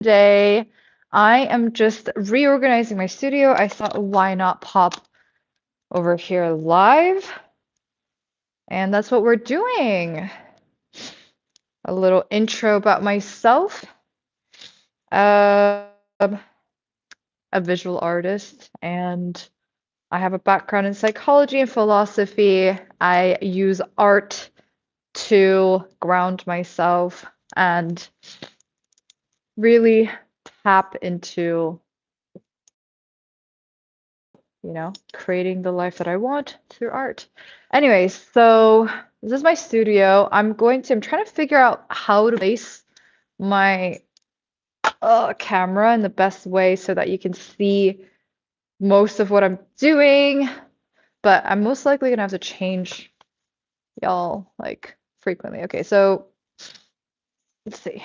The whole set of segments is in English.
Today, I am just reorganizing my studio. I thought, why not pop over here live? And that's what we're doing. A little intro about myself. I'm a visual artist, and I have a background in psychology and philosophy. I use art to ground myself and really tap into creating the life that I want through art. Anyways, so this is my studio. I'm trying to figure out how to place my camera in the best way so that you can see most of what I'm doing, but I'm most likely gonna have to change y'all like frequently. Okay, so let's see.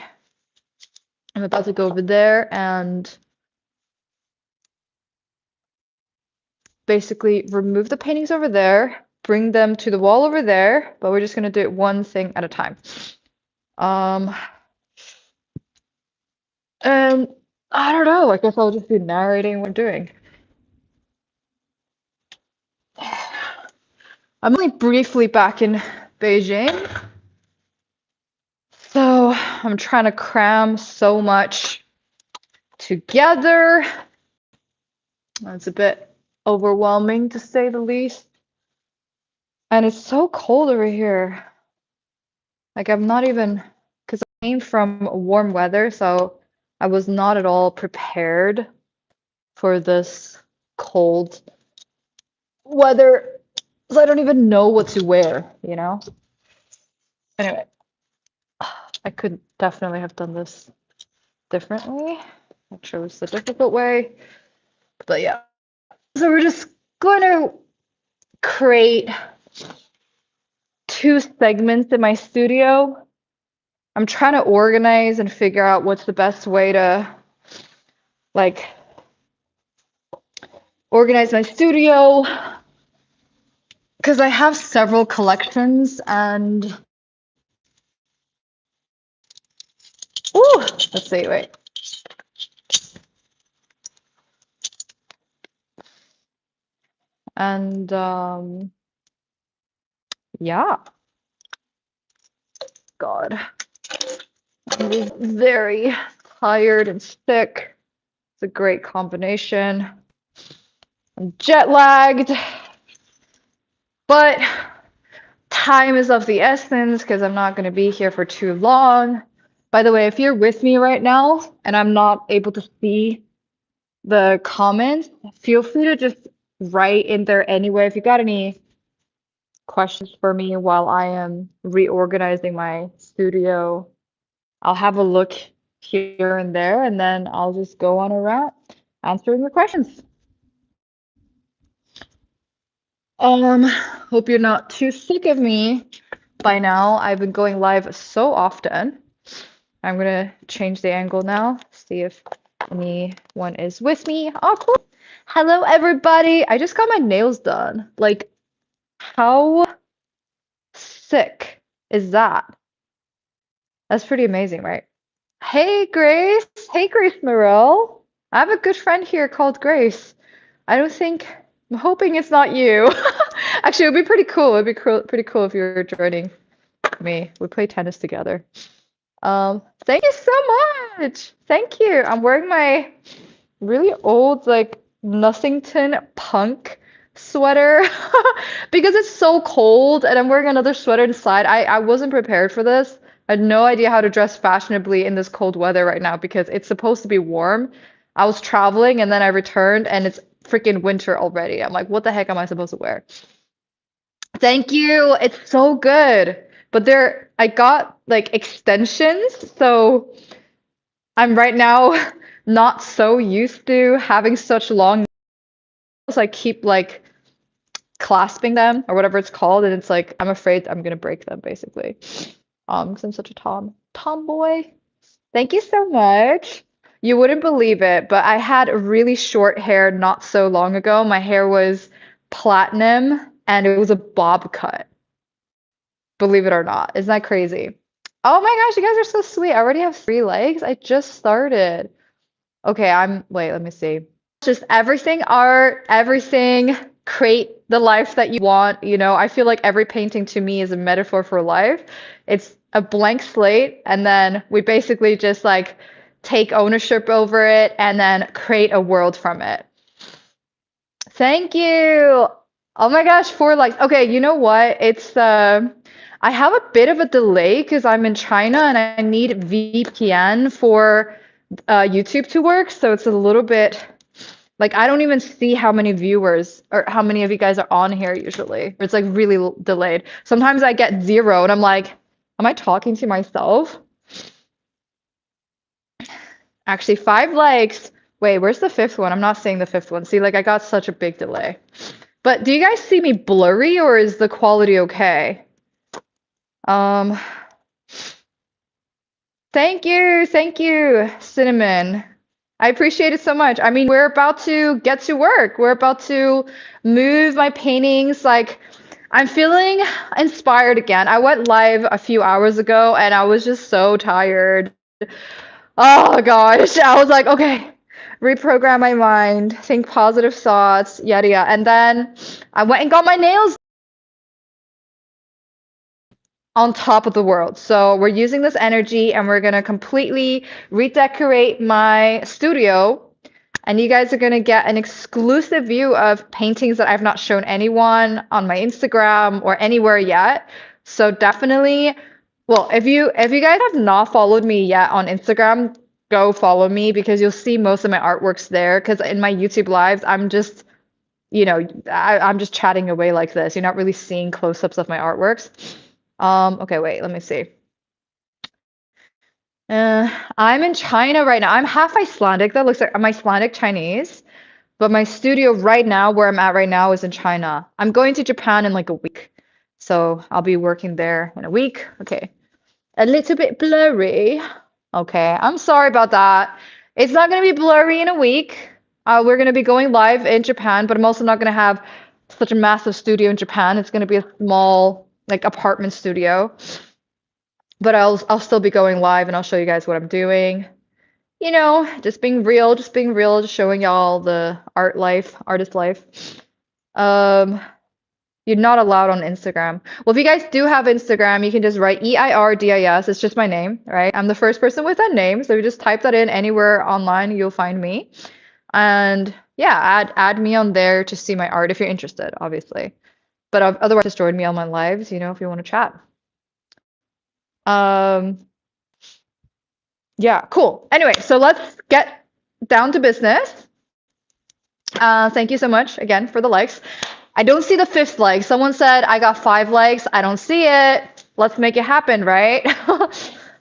I'm about to go over there and basically remove the paintings over there, bring them to the wall over there, but we're just gonna do it one thing at a time. Um, and I don't know, I guess I'll just be narrating what I'm doing. I'm only briefly back in Beijing, so I'm trying to cram so much together. It's a bit overwhelming to say the least. And it's so cold over here. Like I'm not even, because I came from warm weather, so I was not at all prepared for this cold weather. So I don't even know what to wear, you know? Anyway, I could definitely have done this differently. I chose the difficult way. But yeah. So we're just going to create two segments in my studio. I'm trying to organize and figure out what's the best way to like organize my studio because I have several collections and ooh, let's see, wait. And yeah. God. I'm just very tired and sick. It's a great combination. I'm jet lagged, but time is of the essence because I'm not going to be here for too long. By the way, if you're with me right now and I'm not able to see the comments, feel free to just write in there anyway. If you got any questions for me while I am reorganizing my studio, I'll have a look here and there, and then I'll just go on a rant answering your questions. Hope you're not too sick of me by now. I've been going live so often. I'm gonna change the angle now, see if anyone is with me. Oh, cool. Hello, everybody. I just got my nails done. Like, how sick is that? That's pretty amazing, right? Hey, Grace. Hey, Grace Morel. I have a good friend here called Grace. I'm hoping it's not you. Actually, it would be pretty cool. It'd be pretty cool if you were joining me. We play tennis together. Thank you so much. Thank you. I'm wearing my really old, like, Nussington punk sweater because it's so cold and I'm wearing another sweater inside. I wasn't prepared for this. I had no idea how to dress fashionably in this cold weather right now because it's supposed to be warm. I was traveling and then I returned and it's freaking winter already. I'm like, what the heck am I supposed to wear? Thank you. It's so good. But I got like extensions, so I'm right now not so used to having such long nails. I keep like clasping them or whatever it's called, and it's like I'm afraid I'm gonna break them basically. Because I'm such a tomboy. Thank you so much. You wouldn't believe it, but I had really short hair not so long ago. My hair was platinum and it was a bob cut. Believe it or not. Isn't that crazy? Oh my gosh, you guys are so sweet. I already have 3 likes. I just started. Okay, wait, let me see. Just everything art, everything, create the life that you want. I feel like every painting to me is a metaphor for life. It's a blank slate, and then we basically just like take ownership over it and then create a world from it. Thank you. Oh my gosh, 4 likes. Okay, you know what? I have a bit of a delay because I'm in China and I need VPN for YouTube to work, so it's a little bit like I don't even see how many viewers or how many of you guys are on here usually. It's like really delayed. Sometimes I get 0 and I'm like, am I talking to myself? Actually, 5 likes. Wait, where's the 5th one? I'm not seeing the 5th one. See, like I got such a big delay. But do you guys see me blurry or is the quality okay? Um, thank you, Cinnamon. I appreciate it so much. I mean, we're about to get to work. We're about to move my paintings. Like, I'm feeling inspired again. I went live a few hours ago and I was just so tired. Oh gosh. I was like, okay, reprogram my mind, think positive thoughts, yada yada. And then I went and got my nails on top of the world. So we're using this energy and we're gonna completely redecorate my studio. And you guys are gonna get an exclusive view of paintings that I've not shown anyone on my Instagram or anywhere yet. So definitely, well, if you guys have not followed me yet on Instagram, go follow me because you'll see most of my artworks there. Because in my YouTube lives, I'm just, I'm just chatting away like this. You're not really seeing close-ups of my artworks. Okay, wait, let me see. I'm in China right now. I'm half Icelandic. That looks like I'm Icelandic Chinese. But my studio right now, where I'm at right now, is in China. I'm going to Japan in like a week. So I'll be working there in a week. Okay. A little bit blurry. Okay, I'm sorry about that. It's not going to be blurry in a week. We're going to be going live in Japan, but I'm also not going to have such a massive studio in Japan. It's going to be a small, like, apartment studio. But I'll still be going live and I'll show you guys what I'm doing. Just being real, just showing y'all the artist life. Um, you're not allowed on Instagram. Well, if you guys do have Instagram, you can just write EIRDIS. It's just my name, right? I'm the first person with that name, so you just type that in anywhere online, you'll find me. And yeah, add me on there to see my art if you're interested, obviously. But otherwise, just join me on my lives, if you want to chat. Um, yeah, cool. Anyway, so let's get down to business. Thank you so much again for the likes. I don't see the 5th like. Someone said I got 5 likes. I don't see it. Let's make it happen, right?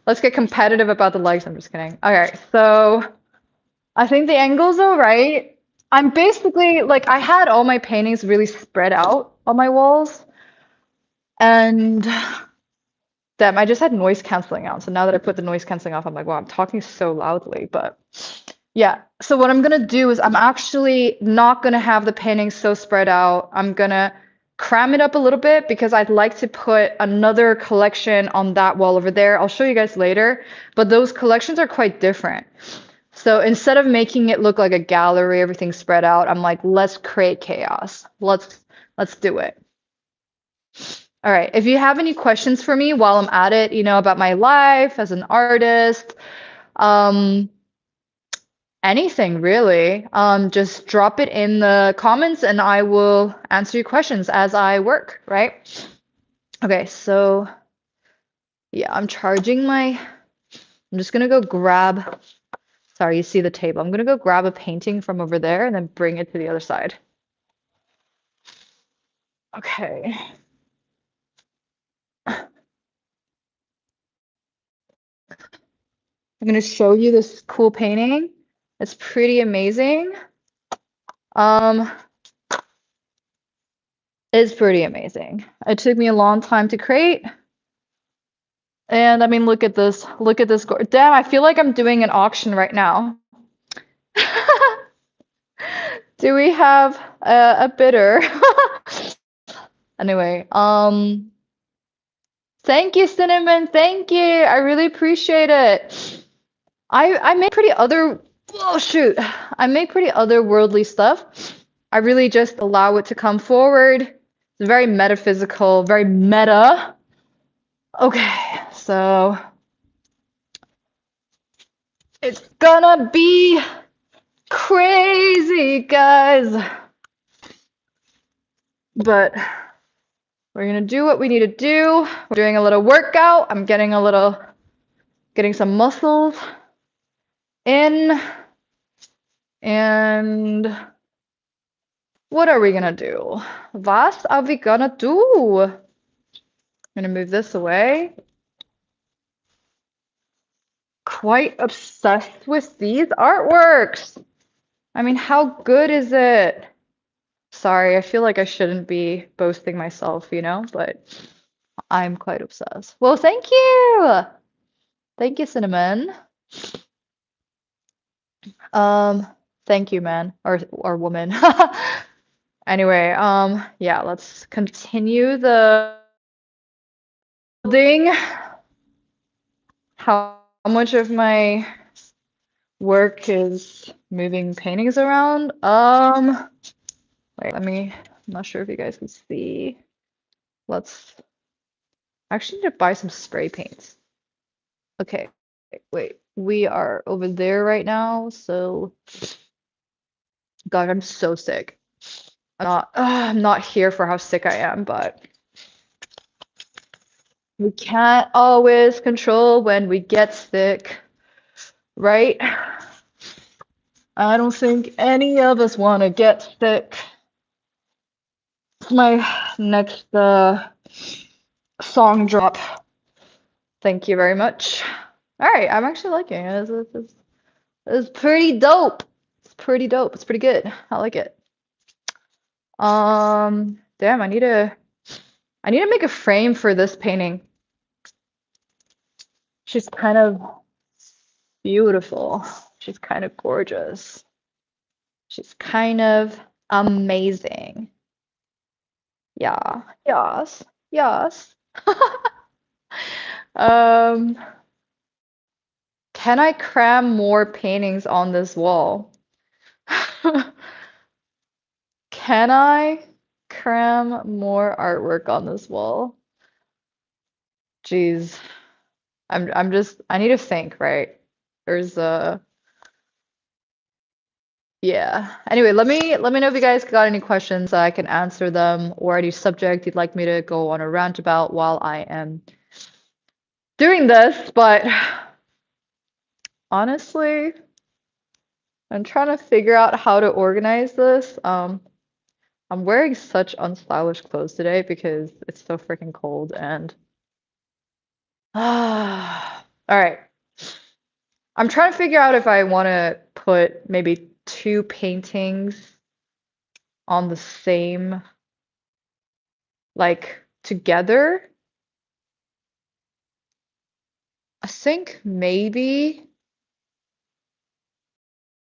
Let's get competitive about the likes. I'm just kidding. All right, so I think the angle's all right. I'm basically like I had all my paintings really spread out on my walls, and damn, I just had noise canceling out. So now that I put the noise canceling off, I'm like, wow, I'm talking so loudly. But yeah, so what I'm gonna do is I'm actually not gonna have the paintings so spread out. I'm gonna cram it up a little bit because I'd like to put another collection on that wall over there. I'll show you guys later, but those collections are quite different. So instead of making it look like a gallery, everything spread out, I'm like, let's create chaos. Let's do it. All right. If you have any questions for me while I'm at it, about my life as an artist, anything really, just drop it in the comments and I will answer your questions as I work, right? Okay, so yeah, I'm just gonna go grab, sorry, you see the table. I'm gonna go grab a painting from over there and then bring it to the other side. Okay. I'm gonna show you this cool painting. It's pretty amazing. It's pretty amazing. It took me a long time to create. And I mean, look at this. Look at this. Damn, I feel like I'm doing an auction right now. Do we have a bidder? Anyway, Thank you, Cinnamon. Thank you. I really appreciate it. I make pretty other oh shoot. I make pretty otherworldly stuff. I really just allow it to come forward. It's very metaphysical, very meta. Okay, so it's gonna be crazy, guys. But we're gonna do what we need to do. We're doing a little workout. I'm getting some muscles in. And what are we gonna do? Was are we gonna do? I'm gonna move this away. Quite obsessed with these artworks. I mean, how good is it? Sorry, I feel like I shouldn't be boasting myself, you know, but I'm quite obsessed. Well, thank you. Thank you, Cinnamon. Thank you, man, or woman. Anyway, yeah, let's continue the building. How much of my work is moving paintings around? Wait, I'm not sure if you guys can see. Let's actually need to buy some spray paints. Okay, wait, we are over there right now, so God, I'm so sick. I'm not here for how sick I am, but we can't always control when we get sick, right? I don't think any of us want to get sick. It's my next song drop. Thank you very much. All right, I'm actually liking it. It's pretty dope. It's pretty dope. It's pretty good. I like it. Damn, I need to make a frame for this painting. She's kind of beautiful. She's kind of gorgeous. She's kind of amazing. Yeah, yes, yes. Can I cram more paintings on this wall? Can I cram more artwork on this wall? Jeez. I need to think, right? There's yeah. Anyway, let me know if you guys got any questions so I can answer them, or any subject you'd like me to go on a rant about while I am doing this, but honestly, I'm trying to figure out how to organize this. I'm wearing such unstylish clothes today because it's so freaking cold and all right. I'm trying to figure out if I want to put maybe two paintings on the same, like, together. I think maybe.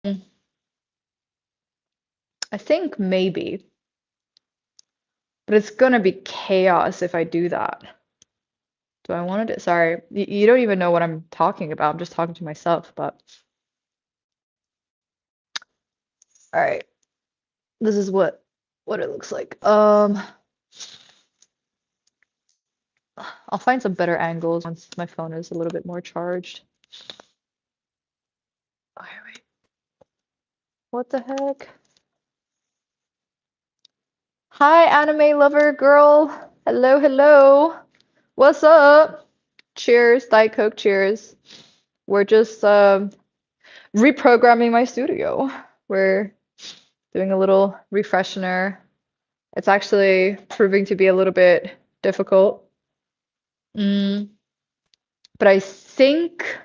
I think maybe. But it's gonna be chaos if I do that. Do I want to do? Sorry, you don't even know what I'm talking about. I'm just talking to myself, but all right. This is what it looks like. I'll find some better angles once my phone is a little bit more charged. Okay, wait. What the heck? Hi, anime lover girl. Hello, hello. What's up? Cheers, Diet Coke, cheers. We're just reprogramming my studio. We're doing a little refreshener. It's actually proving to be a little bit difficult. But I think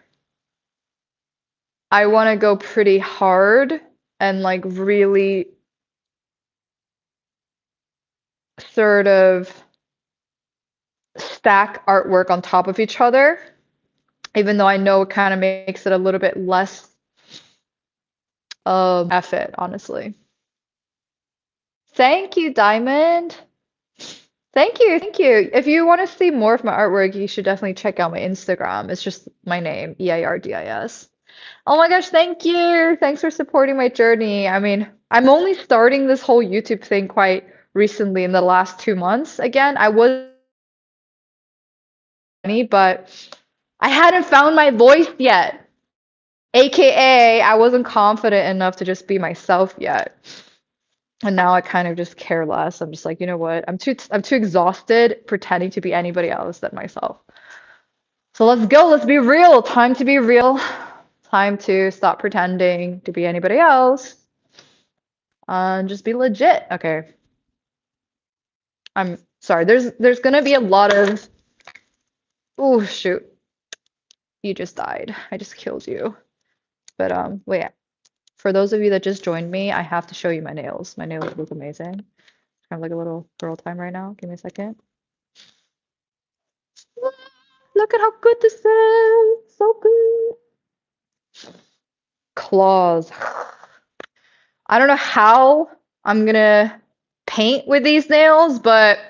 I want to go pretty hard and like really sort of stack artwork on top of each other, even though I know it kind of makes it a little bit less effort, honestly. Thank you, Diamond. Thank you, thank you. If you want to see more of my artwork, you should definitely check out my Instagram. It's just my name, EIRDIS. Oh my gosh, thank you. Thanks for supporting my journey. I mean, I'm only starting this whole YouTube thing quite recently in the last 2 months. Again, I was funny, but I hadn't found my voice yet. AKA, I wasn't confident enough to just be myself yet. And now I kind of just care less. I'm just like, you know what? I'm too exhausted pretending to be anybody else than myself. So let's go. Let's be real. Time to be real. Time to stop pretending to be anybody else. And just be legit. Okay. I'm sorry. There's gonna be a lot of oh shoot. You just died. I just killed you. But wait. For those of you that just joined me, I have to show you my nails. My nails look amazing. Kind of like a little girl time right now. Give me a second. Look at how good this is. So good. Claws. I don't know how I'm gonna paint with these nails, but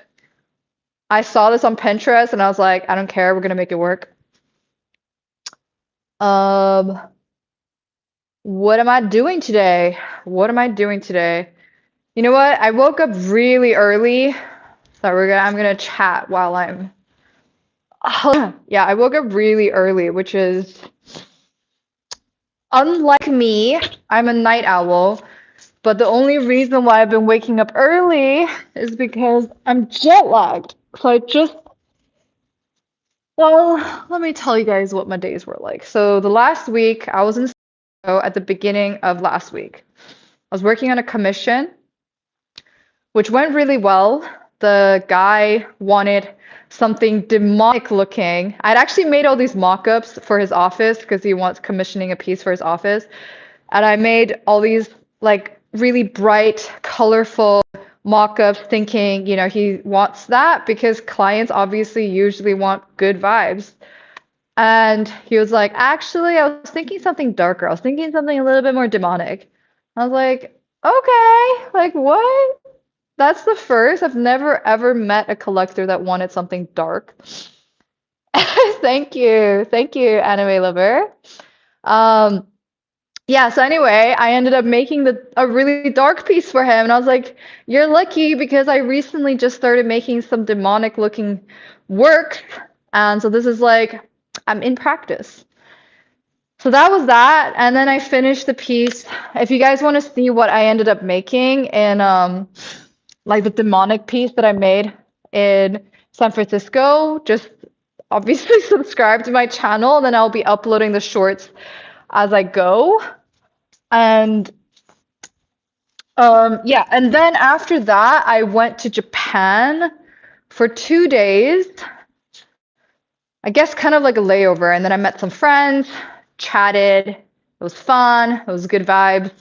I saw this on Pinterest and I was like, I don't care, we're gonna make it work. What am I doing today? What am I doing today? You know what? I woke up really early, so I'm gonna chat while I'm yeah, I woke up really early, which is unlike me. I'm a night owl, but the only reason why I've been waking up early is because I'm jet lagged. So well, let me tell you guys what my days were like. So the last week, I was in at the beginning of last week. I was working on a commission, which went really well. The guy wanted something demonic looking. I'd actually made all these mock-ups for his office because he wants commissioning a piece for his office. And I made all these like really bright, colorful mock-ups thinking, you know, he wants that because clients obviously usually want good vibes. And he was like, actually, I was thinking something darker. I was thinking something a little bit more demonic. I was like, okay, like what? That's the first. I've never ever met a collector that wanted something dark. Thank you. Thank you, anime lover. Um, yeah, so anyway, I ended up making a really dark piece for him, and I was like, "You're lucky because I recently just started making some demonic looking work." And so this is like I'm in practice. So that was that, and then I finished the piece. If you guys want to see what I ended up making in like the demonic piece that I made in San Francisco, just obviously subscribe to my channel, and then I'll be uploading the shorts as I go. And yeah, and then after that, I went to Japan for 2 days. I guess kind of like a layover, and then I met some friends, chatted. It was fun. It was good vibes.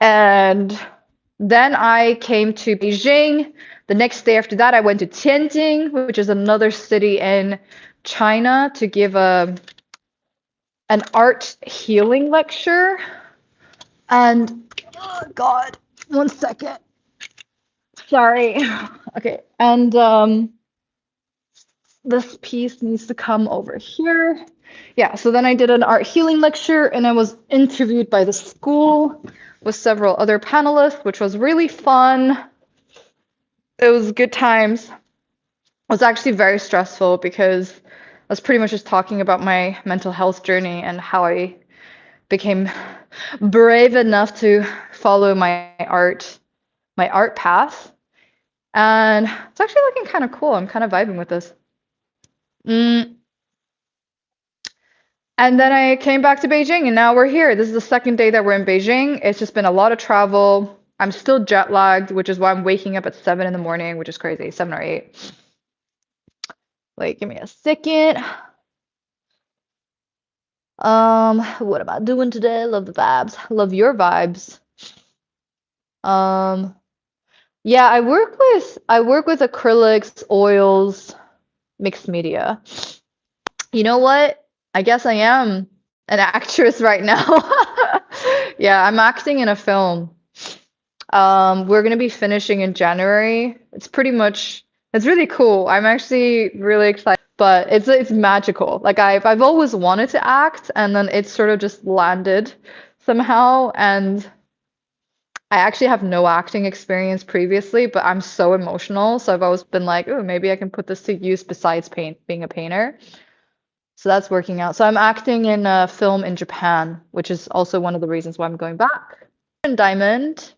And then I came to Beijing. The next day after that, I went to Tianjin, which is another city in China, to give an art healing lecture. And oh God, 1 second. Sorry. Okay, and this piece needs to come over here. Yeah, so then I did an art healing lecture and I was interviewed by the school with several other panelists, which was really fun. It was good times. It was actually very stressful because I was pretty much just talking about my mental health journey and how I became brave enough to follow my art path. And it's actually looking kind of cool. I'm kind of vibing with this. And then I came back to Beijing and now we're here. This is the second day that we're in Beijing. It's just been a lot of travel. I'm still jet lagged, which is why I'm waking up at 7 in the morning, which is crazy, 7 or 8. Wait, give me a second. What am I doing today? Love the vibes. Love your vibes. Yeah, I work with acrylics, oils, mixed media. You know what? I guess I am an actress right now. Yeah, I'm acting in a film. We're gonna be finishing in January. It's pretty much It's really cool. I'm actually really excited, but it's magical. Like I've always wanted to act, and then it sort of just landed somehow. And I actually have no acting experience previously, but I'm so emotional, so I've always been like, oh, maybe I can put this to use besides being a painter. So that's working out. So I'm acting in a film in Japan, which is also one of the reasons why I'm going back. And Diamond.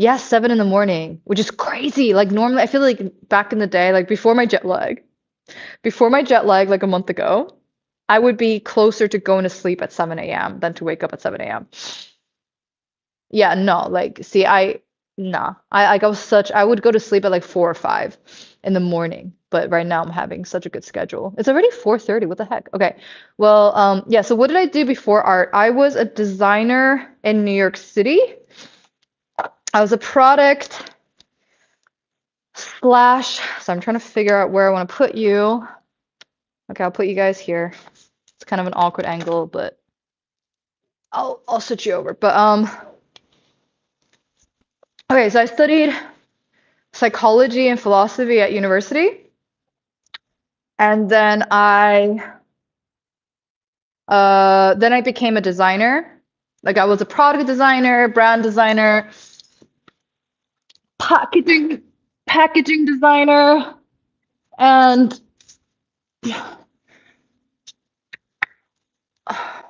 Yeah, 7 in the morning, which is crazy. Like normally, I feel like back in the day, like before my jet lag, like a month ago, I would be closer to going to sleep at 7 a.m. than to wake up at 7 a.m. Yeah, no, like, see, nah, I go such, I would go to sleep at like 4 or 5 in the morning, but right now I'm having such a good schedule. It's already 4:30. What the heck? Okay, well, yeah. So what did I do before art? I was a designer in New York City. I was a product slash, so I'm trying to figure out where I want to put you. Okay, I'll put you guys here. It's kind of an awkward angle, but I'll switch you over. But okay, so I studied psychology and philosophy at university, and then I became a designer. Like I was a product designer, brand designer, packaging packaging designer, and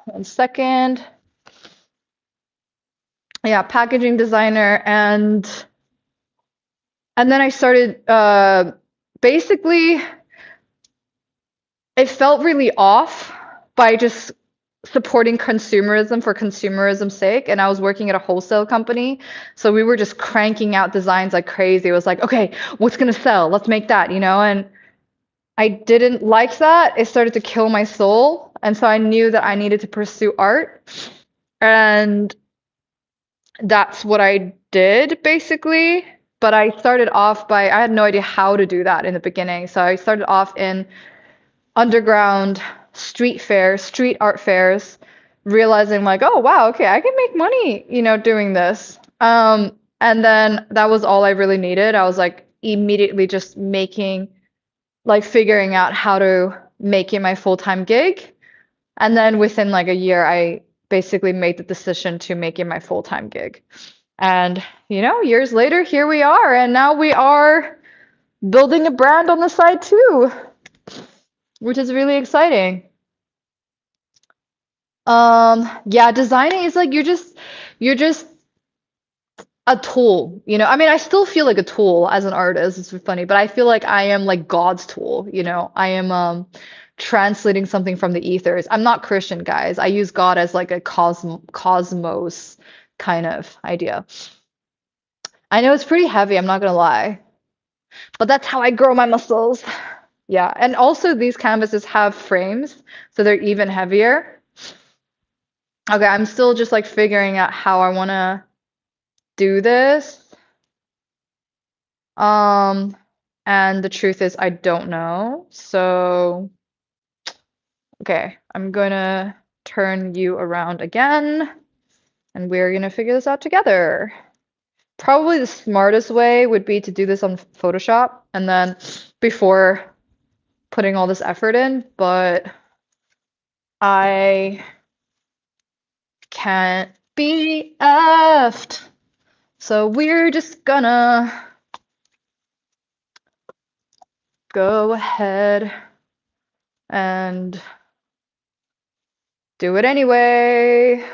1 second. Yeah, packaging designer, and then I started basically it felt really off by just supporting consumerism for consumerism's sake. And I was working at a wholesale company. So we were just cranking out designs like crazy. It was like, okay, what's gonna sell? Let's make that, you know? And I didn't like that. It started to kill my soul. And so I knew that I needed to pursue art. And that's what I did basically. But I started off by, I had no idea how to do that in the beginning. So I started off in underground street fairs, street art fairs, realizing like, oh wow, okay, I can make money, doing this. And then that was all I really needed. I was like immediately just figuring out how to make it my full-time gig. And then within like a year, I basically made the decision to make it my full-time gig. And, years later, here we are. And now we are building a brand on the side too, which is really exciting. Yeah, designing is like you're just a tool, I mean, I still feel like a tool as an artist. It's funny, but I feel like I am like God's tool, I am translating something from the ethers. I'm not Christian, guys. I use God as like a cosmos kind of idea. I know it's pretty heavy, I'm not gonna lie, but that's how I grow my muscles. Yeah, and also these canvases have frames, so they're even heavier. Okay, I'm still just like figuring out how I want to do this. Um, and the truth is I don't know. So, okay, I'm gonna turn you around again, and we're gonna figure this out together. Probably the smartest way would be to do this on Photoshop and then before putting all this effort in, but I can't be effed. So we're just gonna go ahead and do it anyway.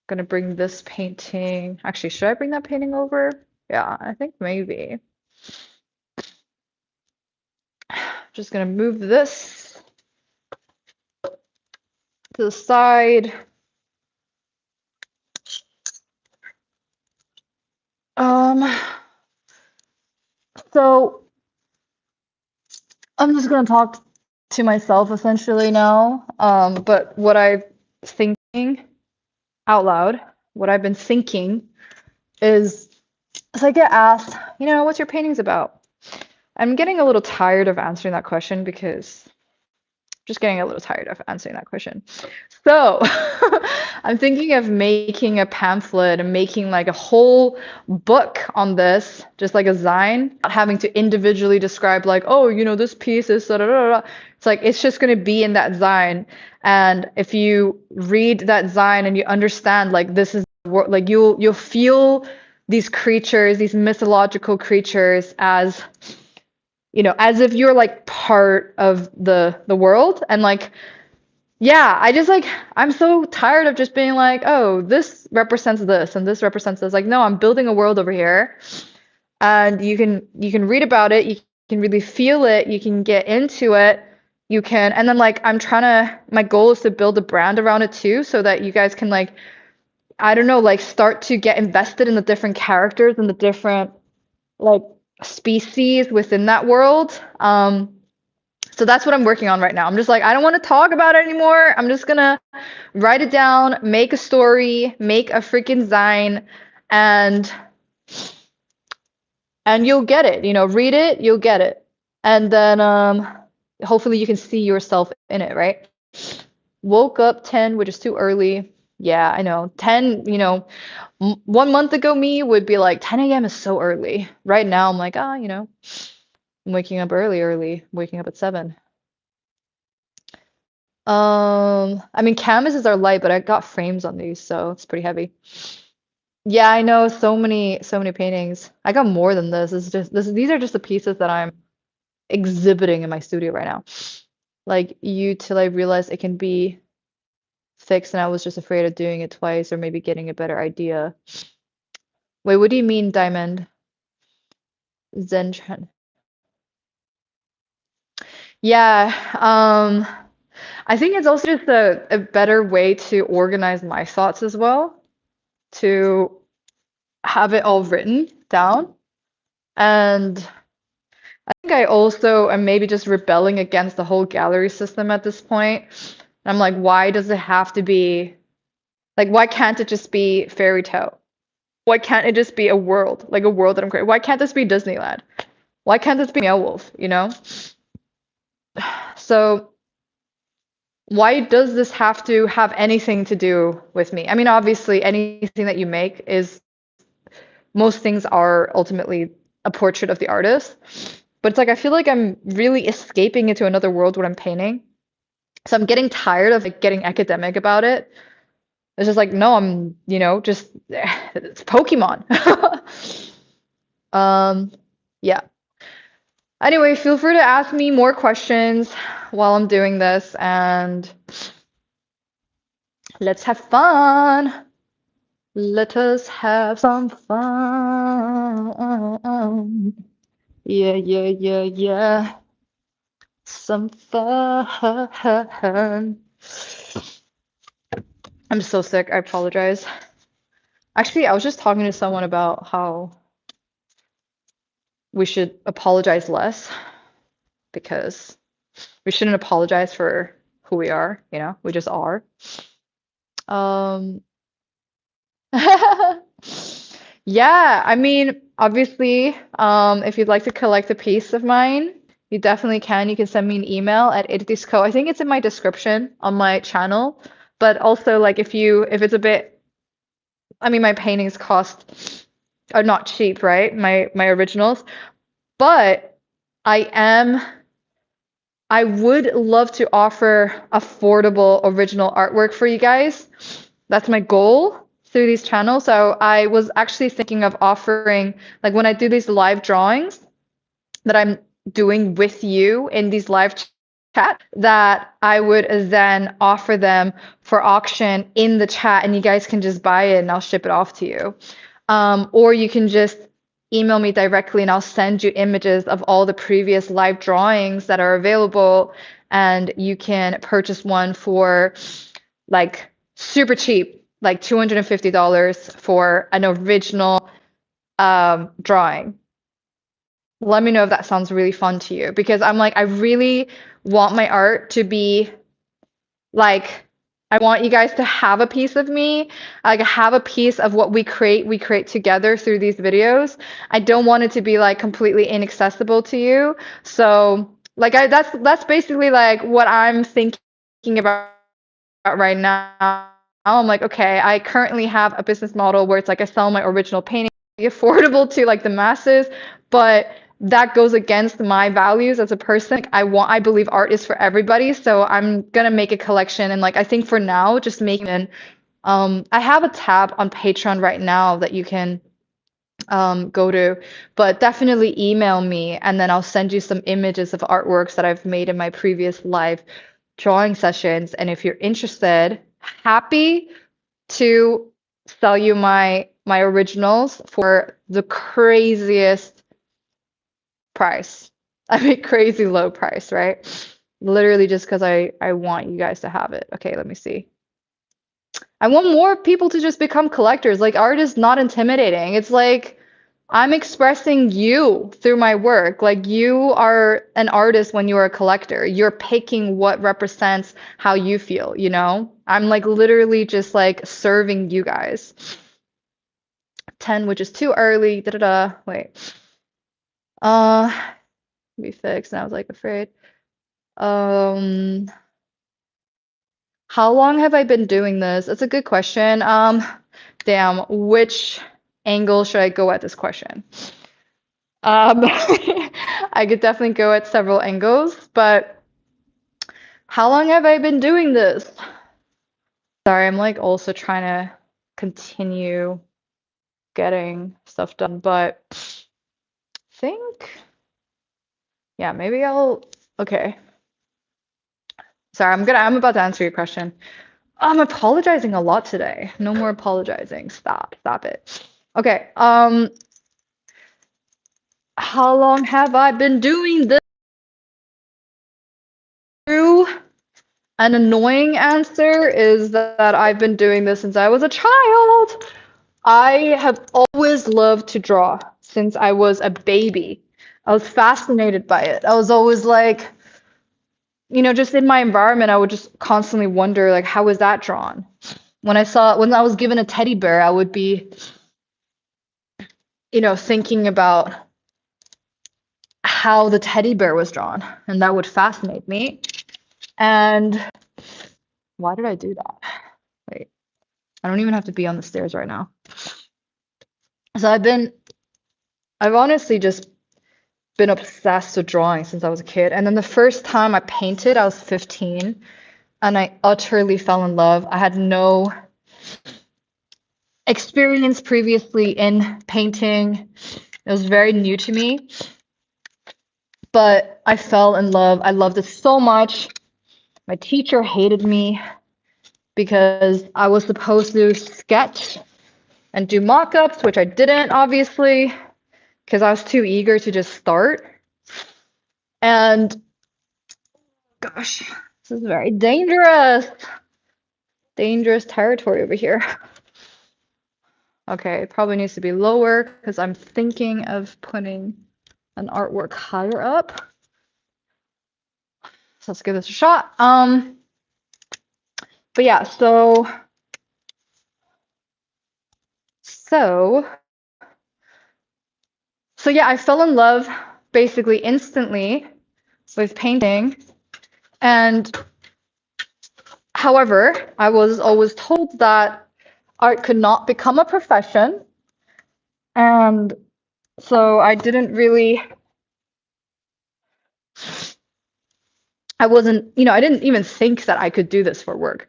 Gonna bring this painting. Actually, should I bring that painting over? Yeah, I think maybe. Just gonna move this to the side. So I'm just gonna talk to myself essentially now. But what I'm thinking out loud, what I've been thinking is, so I get asked, what's your paintings about? I'm getting a little tired of answering that question because Just getting a little tired of answering that question. So I'm thinking of making a pamphlet and making like a whole book on this, just like a Zine, not having to individually describe like, oh, you know, this piece is da da da da. It's like it's just gonna be in that Zine. And if you read that Zine and you understand like this is like you'll feel these creatures, these mythological creatures as you know, as if you're like part of the world and like yeah, I just like I'm so tired of just being like, oh, this represents this and this represents this. Like, no, I'm building a world over here. And you can read about it, you can really feel it, you can get into it. You can and then like I'm trying to my goal is to build a brand around it too so that you guys can like I don't know, like start to get invested in the different characters and the different like species within that world. So that's what I'm working on right now. I'm just like, I don't want to talk about it anymore. I'm just gonna write it down, make a story, make a freaking Zine, and you'll get it. You know, read it, you'll get it. And then hopefully you can see yourself in it, right? Woke up 10, which is too early. Yeah, I know. 10, you know, 1 month ago me would be like 10 a.m. is so early. Right now I'm like, you know, I'm waking up early, waking up at 7. I mean, canvases are light, but I got frames on these, so it's pretty heavy. Yeah, I know so many paintings. I got more than this. It's just these are just the pieces that I'm exhibiting in my studio right now. Like you till I realized it can be fixed and I was just afraid of doing it twice or maybe getting a better idea. Wait, what do you mean, Diamond? Zen trend. Yeah, I think it's also just a better way to organize my thoughts as well, to have it all written down. And I think I also am maybe just rebelling against the whole gallery system at this point. And I'm like, why does it have to be like why can't it just be fairy tale? Why can't it just be a world, like a world that I'm creating? Why can't this be Disneyland? Why can't this be Meow Wolf, you know? So why does this have to have anything to do with me? I mean, obviously, anything that you make is most things are ultimately a portrait of the artist. But it's like I feel like I'm really escaping into another world when I'm painting. So I'm getting tired of like getting academic about it. It's just like, no, I'm, you know, just it's Pokemon. Yeah. Anyway, feel free to ask me more questions while I'm doing this and let's have fun. Let us have some fun. Yeah, yeah, yeah, yeah. Some fun. I'm so sick. I apologize. Actually, I was just talking to someone about how we should apologize less because we shouldn't apologize for who we are, you know? We just are. Um, yeah, I mean, obviously, if you'd like to collect a piece of mine, you definitely can. You can send me an email at itisco. I think it's in my description on my channel. But also, like, if it's a bit, I mean, my paintings are not cheap, right? My originals. But I would love to offer affordable original artwork for you guys. That's my goal through these channels. So I was actually thinking of offering, like when I do these live drawings that I'm doing with you in these live chat, that I would then offer them for auction in the chat and you guys can just buy it and I'll ship it off to you. Or you can just email me directly and I'll send you images of all the previous live drawings that are available and you can purchase one for like super cheap, like $250 for an original drawing. Let me know if that sounds really fun to you because I'm like, I really want my art to be like, I want you guys to have a piece of me, like have a piece of what we create together through these videos. I don't want it to be like completely inaccessible to you. So Like that's basically like what I'm thinking about right now. I'm like, okay, I currently have a business model where it's like I sell my original painting, be affordable to like the masses, but that goes against my values as a person. Like, I believe art is for everybody, so I'm gonna make a collection and like I think for now, just making it. I have a tab on Patreon right now that you can go to, but definitely email me and then I'll send you some images of artworks that I've made in my previous live drawing sessions. And if you're interested, happy to sell you my originals for the craziest price. I mean, crazy low price, right? Literally just because I want you guys to have it. Okay, let me see. I want more people to just become collectors. Like art is not intimidating. It's like I'm expressing you through my work. Like you are an artist when you're a collector. You're picking what represents how you feel, you know? I'm like literally just like serving you guys. 10, which is too early. Da da da. Wait. Uh, be fixed. And I was like afraid. Um, how long have I been doing this? It's a good question. Damn, which angle should I go at this question? I could definitely go at several angles, but how long have I been doing this? Sorry, I'm like also trying to continue getting stuff done, but I think, yeah, maybe okay. Sorry, I'm about to answer your question. I'm apologizing a lot today. No more apologizing. Stop it. Okay, how long have I been doing this? An annoying answer is that I've been doing this since I was a child. I have always loved to draw since I was a baby. I was fascinated by it. I was always like, just in my environment, I would just constantly wonder, like, how is that drawn? When I was given a teddy bear, I would be, thinking about how the teddy bear was drawn, and that would fascinate me. And why did I do that? Wait, I don't even have to be on the stairs right now. So I've honestly just been obsessed with drawing since I was a kid. And then the first time I painted, I was 15, and I utterly fell in love. I had no experience previously in painting. It was very new to me, but I fell in love. I loved it so much. My teacher hated me because I was supposed to sketch and do mock-ups, which I didn't, obviously, because I was too eager to just start. And gosh, this is very dangerous. Dangerous territory over here. Okay, it probably needs to be lower because I'm thinking of putting an artwork higher up. So let's give this a shot. But yeah, so yeah, I fell in love basically instantly with painting. And however, I was always told that art could not become a profession. And so I didn't really, I didn't even think that I could do this for work,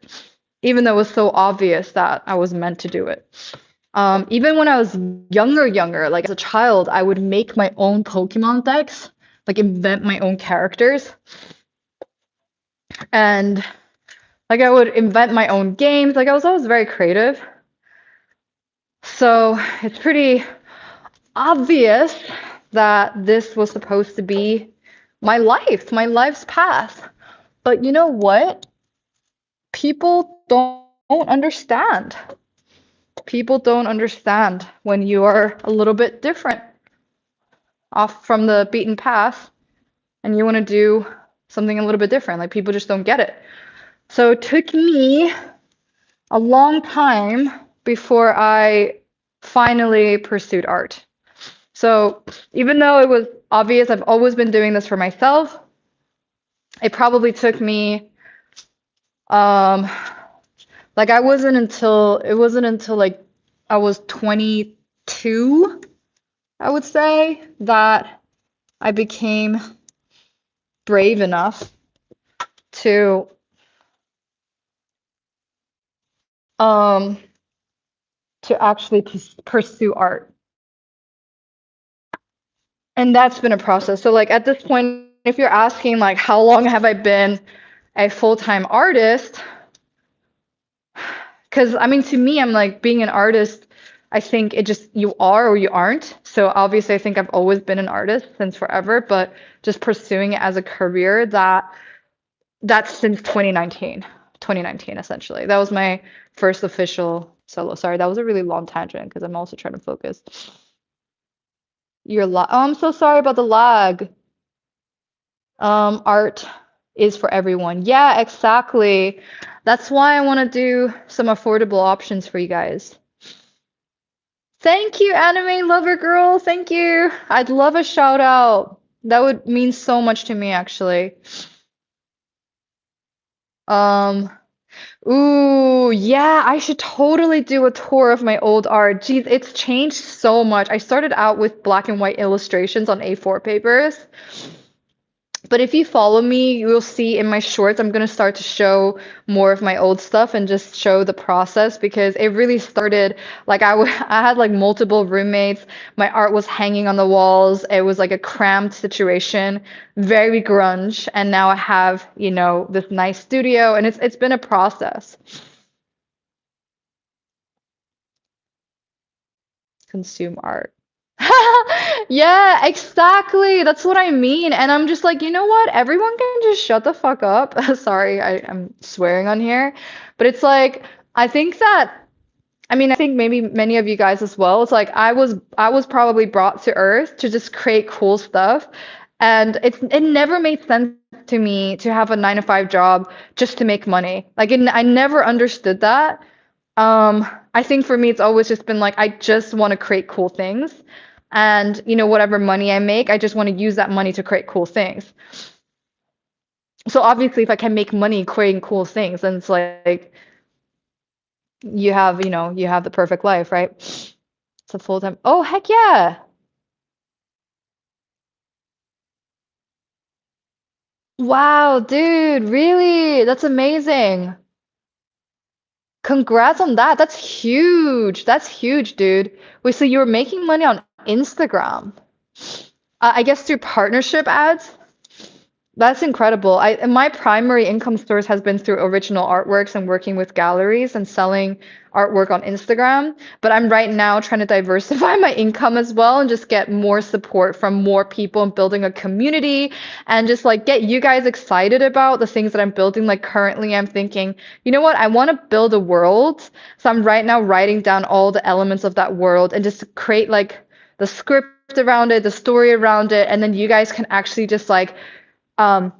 even though it was so obvious that I was meant to do it. Even when I was younger, like as a child, I would make my own Pokemon decks, like invent my own characters. And like I would invent my own games. Like I was always very creative. So it's pretty obvious that this was supposed to be my life's path. But you know what? People don't understand. People don't understand when you are a little bit different off from the beaten path and you want to do something a little bit different. Like people just don't get it. So it took me a long time before I finally pursued art. So even though it was obvious, I've always been doing this for myself. It probably took me um like it wasn't until like I was 22, I would say, that I became brave enough to um actually pursue art. And that's been a process. So like at this point, if you're asking like how long have I been a full-time artist? Because I mean, to me, I'm like being an artist, I think it just you are or you aren't. So obviously, I think I've always been an artist since forever, but just pursuing it as a career that's since 2019. 2019 essentially. That was my first official solo. Sorry, that was a really long tangent because I'm also trying to focus. Oh, I'm so sorry about the lag. Art is for everyone. Yeah, exactly. That's why I want to do some affordable options for you guys. Thank you, anime lover girl. Thank you. I'd love a shout out. That would mean so much to me, actually. Um, ooh, yeah, I should totally do a tour of my old art. Geez, it's changed so much. I started out with black and white illustrations on A4 papers. But if you follow me, you'll see in my shorts, I'm gonna start to show more of my old stuff and just show the process because it really started like I had like multiple roommates. My art was hanging on the walls. It was like a cramped situation, very grunge. And now I have, this nice studio and it's been a process. Consume art. Yeah, exactly. That's what I mean. And I'm just like, you know what? Everyone can just shut the fuck up. Sorry, I'm swearing on here. But it's like, I think that, I mean, I think maybe many of you guys as well. It's like I was probably brought to Earth to just create cool stuff. And it never made sense to me to have a 9 to 5 job just to make money. Like I never understood that. I think for me, it's always just been like, I just want to create cool things. And, whatever money I make, I just want to use that money to create cool things. So obviously, if I can make money creating cool things, then it's like you have the perfect life, right? It's a full-time. Oh, heck yeah. Wow, dude, really? That's amazing. Congrats on that. That's huge. That's huge, dude. Wait, so you were making money on Instagram? I guess through partnership ads? That's incredible. My primary income source has been through original artworks and working with galleries and selling artwork on Instagram. But I'm right now trying to diversify my income as well and just get more support from more people and building a community and just like get you guys excited about the things that I'm building. Like currently I'm thinking, you know what? I want to build a world. So I'm right now writing down all the elements of that world and just create like the script around it, the story around it, and then you guys can actually just like um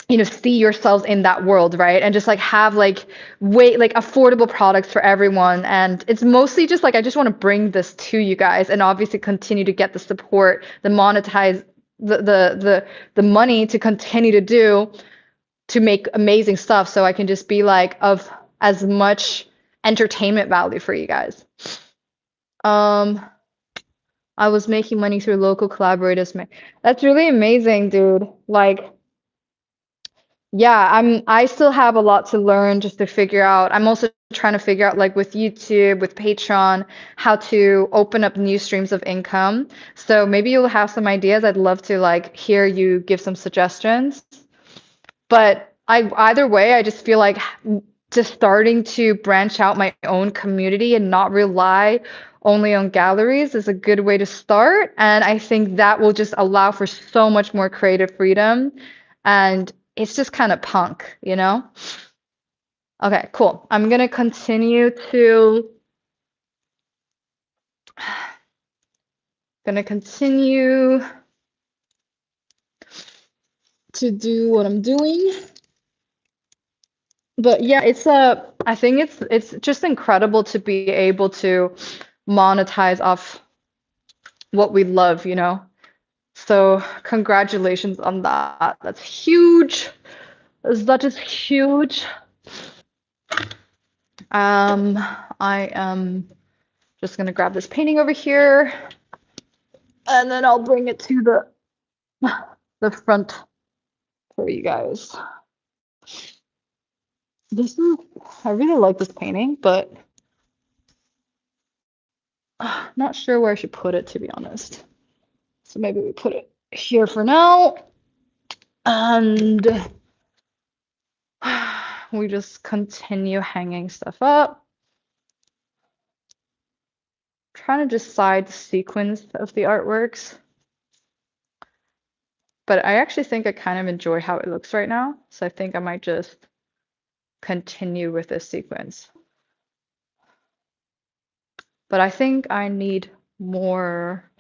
see yourselves in that world, right? And just like have like way like affordable products for everyone. And it's mostly just like I just want to bring this to you guys and obviously continue to get the support, the monetize the money to continue to make amazing stuff so I can just be like of as much entertainment value for you guys. Um I was making money through local collaborators. That's really amazing, dude. Like yeah, I still have a lot to learn just to figure out. I'm also trying to figure out like with YouTube, with Patreon, how to open up new streams of income. So maybe you'll have some ideas. I'd love to like hear you give some suggestions. But either way, I just feel like just starting to branch out my own community and not rely only on galleries is a good way to start. And I think that will just allow for so much more creative freedom. And it's just kind of punk, you know? Okay, cool. I'm gonna continue to do what I'm doing. But yeah, I think it's just incredible to be able to monetize off what we love, you know? So congratulations on that. That's huge. That is huge. I am just gonna grab this painting over here, and then I'll bring it to the front for you guys. I really like this painting, but not sure where I should put it, to be honest. So maybe we put it here for now, and we just continue hanging stuff up. Trying to decide the sequence of the artworks, but I actually think I kind of enjoy how it looks right now, so I think I might just continue with this sequence. But I think I need more,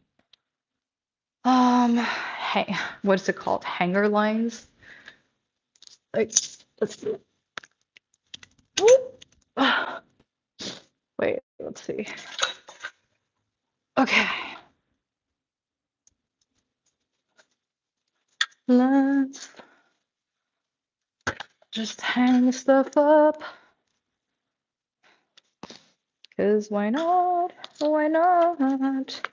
what's it called? Hanger lines. Like, let's see. Wait, let's see. Okay. Let's just hang stuff up. Because why not? Why not?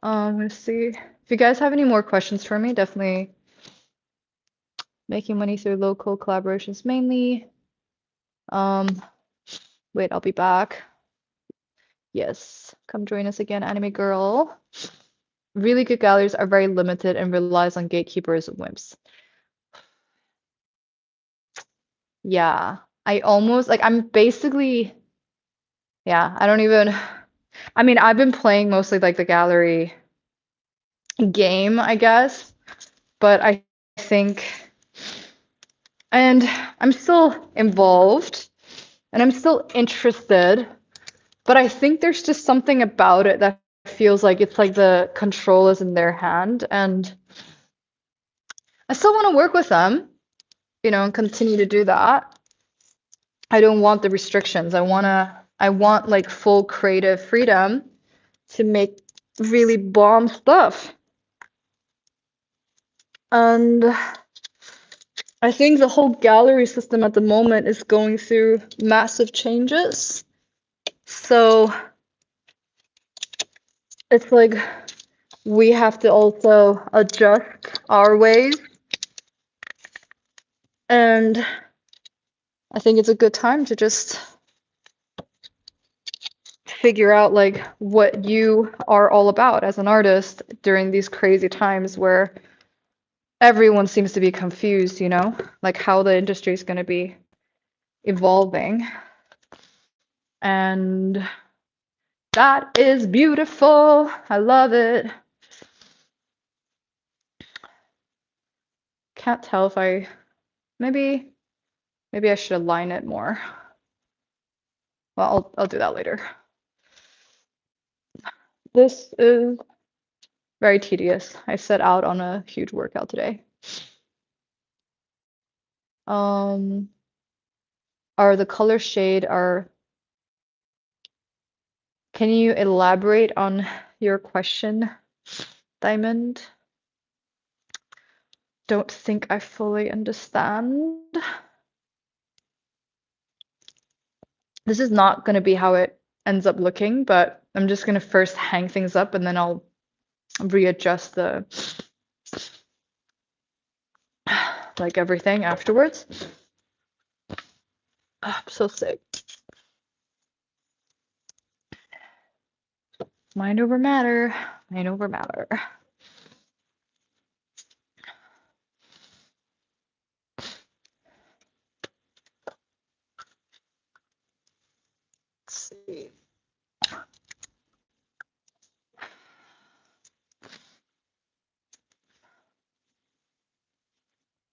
Let's see. If you guys have any more questions for me, definitely making money through local collaborations mainly. Wait, I'll be back. Yes, come join us again, Anime Girl. Really good galleries are very limited and relies on gatekeepers and wimps. Yeah, I'm basically, yeah, I mean, I've been playing mostly like the gallery game, I guess, but I think, and I'm still involved and I'm still interested, but I think there's just something about it that feels like it's like the control is in their hand, and I still want to work with them, and continue to do that. I don't want the restrictions. I want like full creative freedom to make really bomb stuff. And I think the whole gallery system at the moment is going through massive changes. So it's like we have to also adjust our ways. And I think it's a good time to just figure out like what you are all about as an artist during these crazy times where everyone seems to be confused, like how the industry is going to be evolving. And that is beautiful. I love it. Can't tell if maybe I should align it more. Well, I'll do that later. This is very tedious. I set out on a huge workout today. The color shade can you elaborate on your question, Diamond? Don't think I fully understand. This is not going to be how it ends up looking, but I'm just going to first hang things up and then I'll readjust like everything afterwards. I'm so sick. Mind over matter. Mind over matter. Let's see.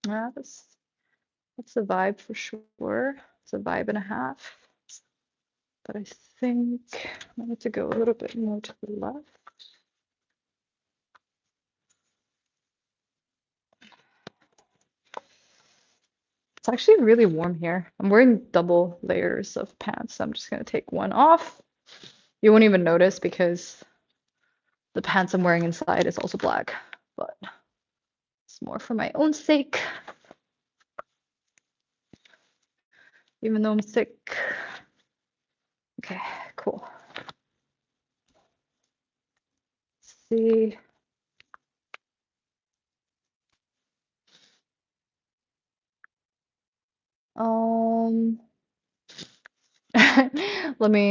Yeah, that's a vibe for sure. It's a vibe and a half. But I think I need to go a little bit more to the left. It's actually really warm here. I'm wearing double layers of pants, so I'm just gonna take one off. You won't even notice because the pants I'm wearing inside is also black, but It's more for my own sake, even though I'm sick. Okay, cool. Let's see.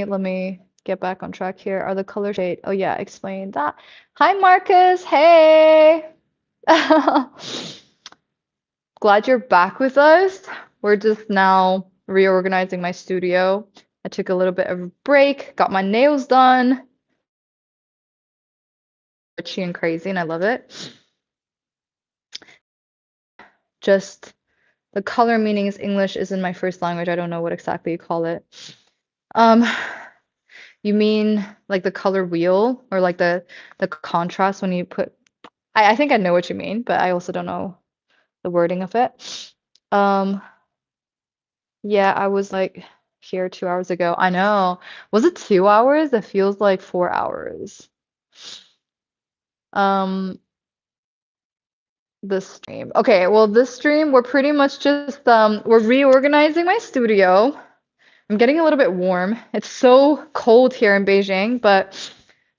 Let me get back on track here. Are the color shade? Oh yeah, explain that. Hi Marcus. Hey. Glad you're back with us. We're just now reorganizing my studio. I took a little bit of a break, got my nails done. Itchy and crazy, and I love it. Just the color meanings English isn't my first language. I don't know what exactly you call it. Um, you mean like the color wheel or like the contrast when you put I think I know what you mean, but I also don't know the wording of it. Um, yeah, I was like here 2 hours ago. I know. Was it 2 hours? It feels like 4 hours. Um, this stream. Okay, well, this stream, we're pretty much just we're reorganizing my studio. I'm getting a little bit warm. It's so cold here in Beijing, but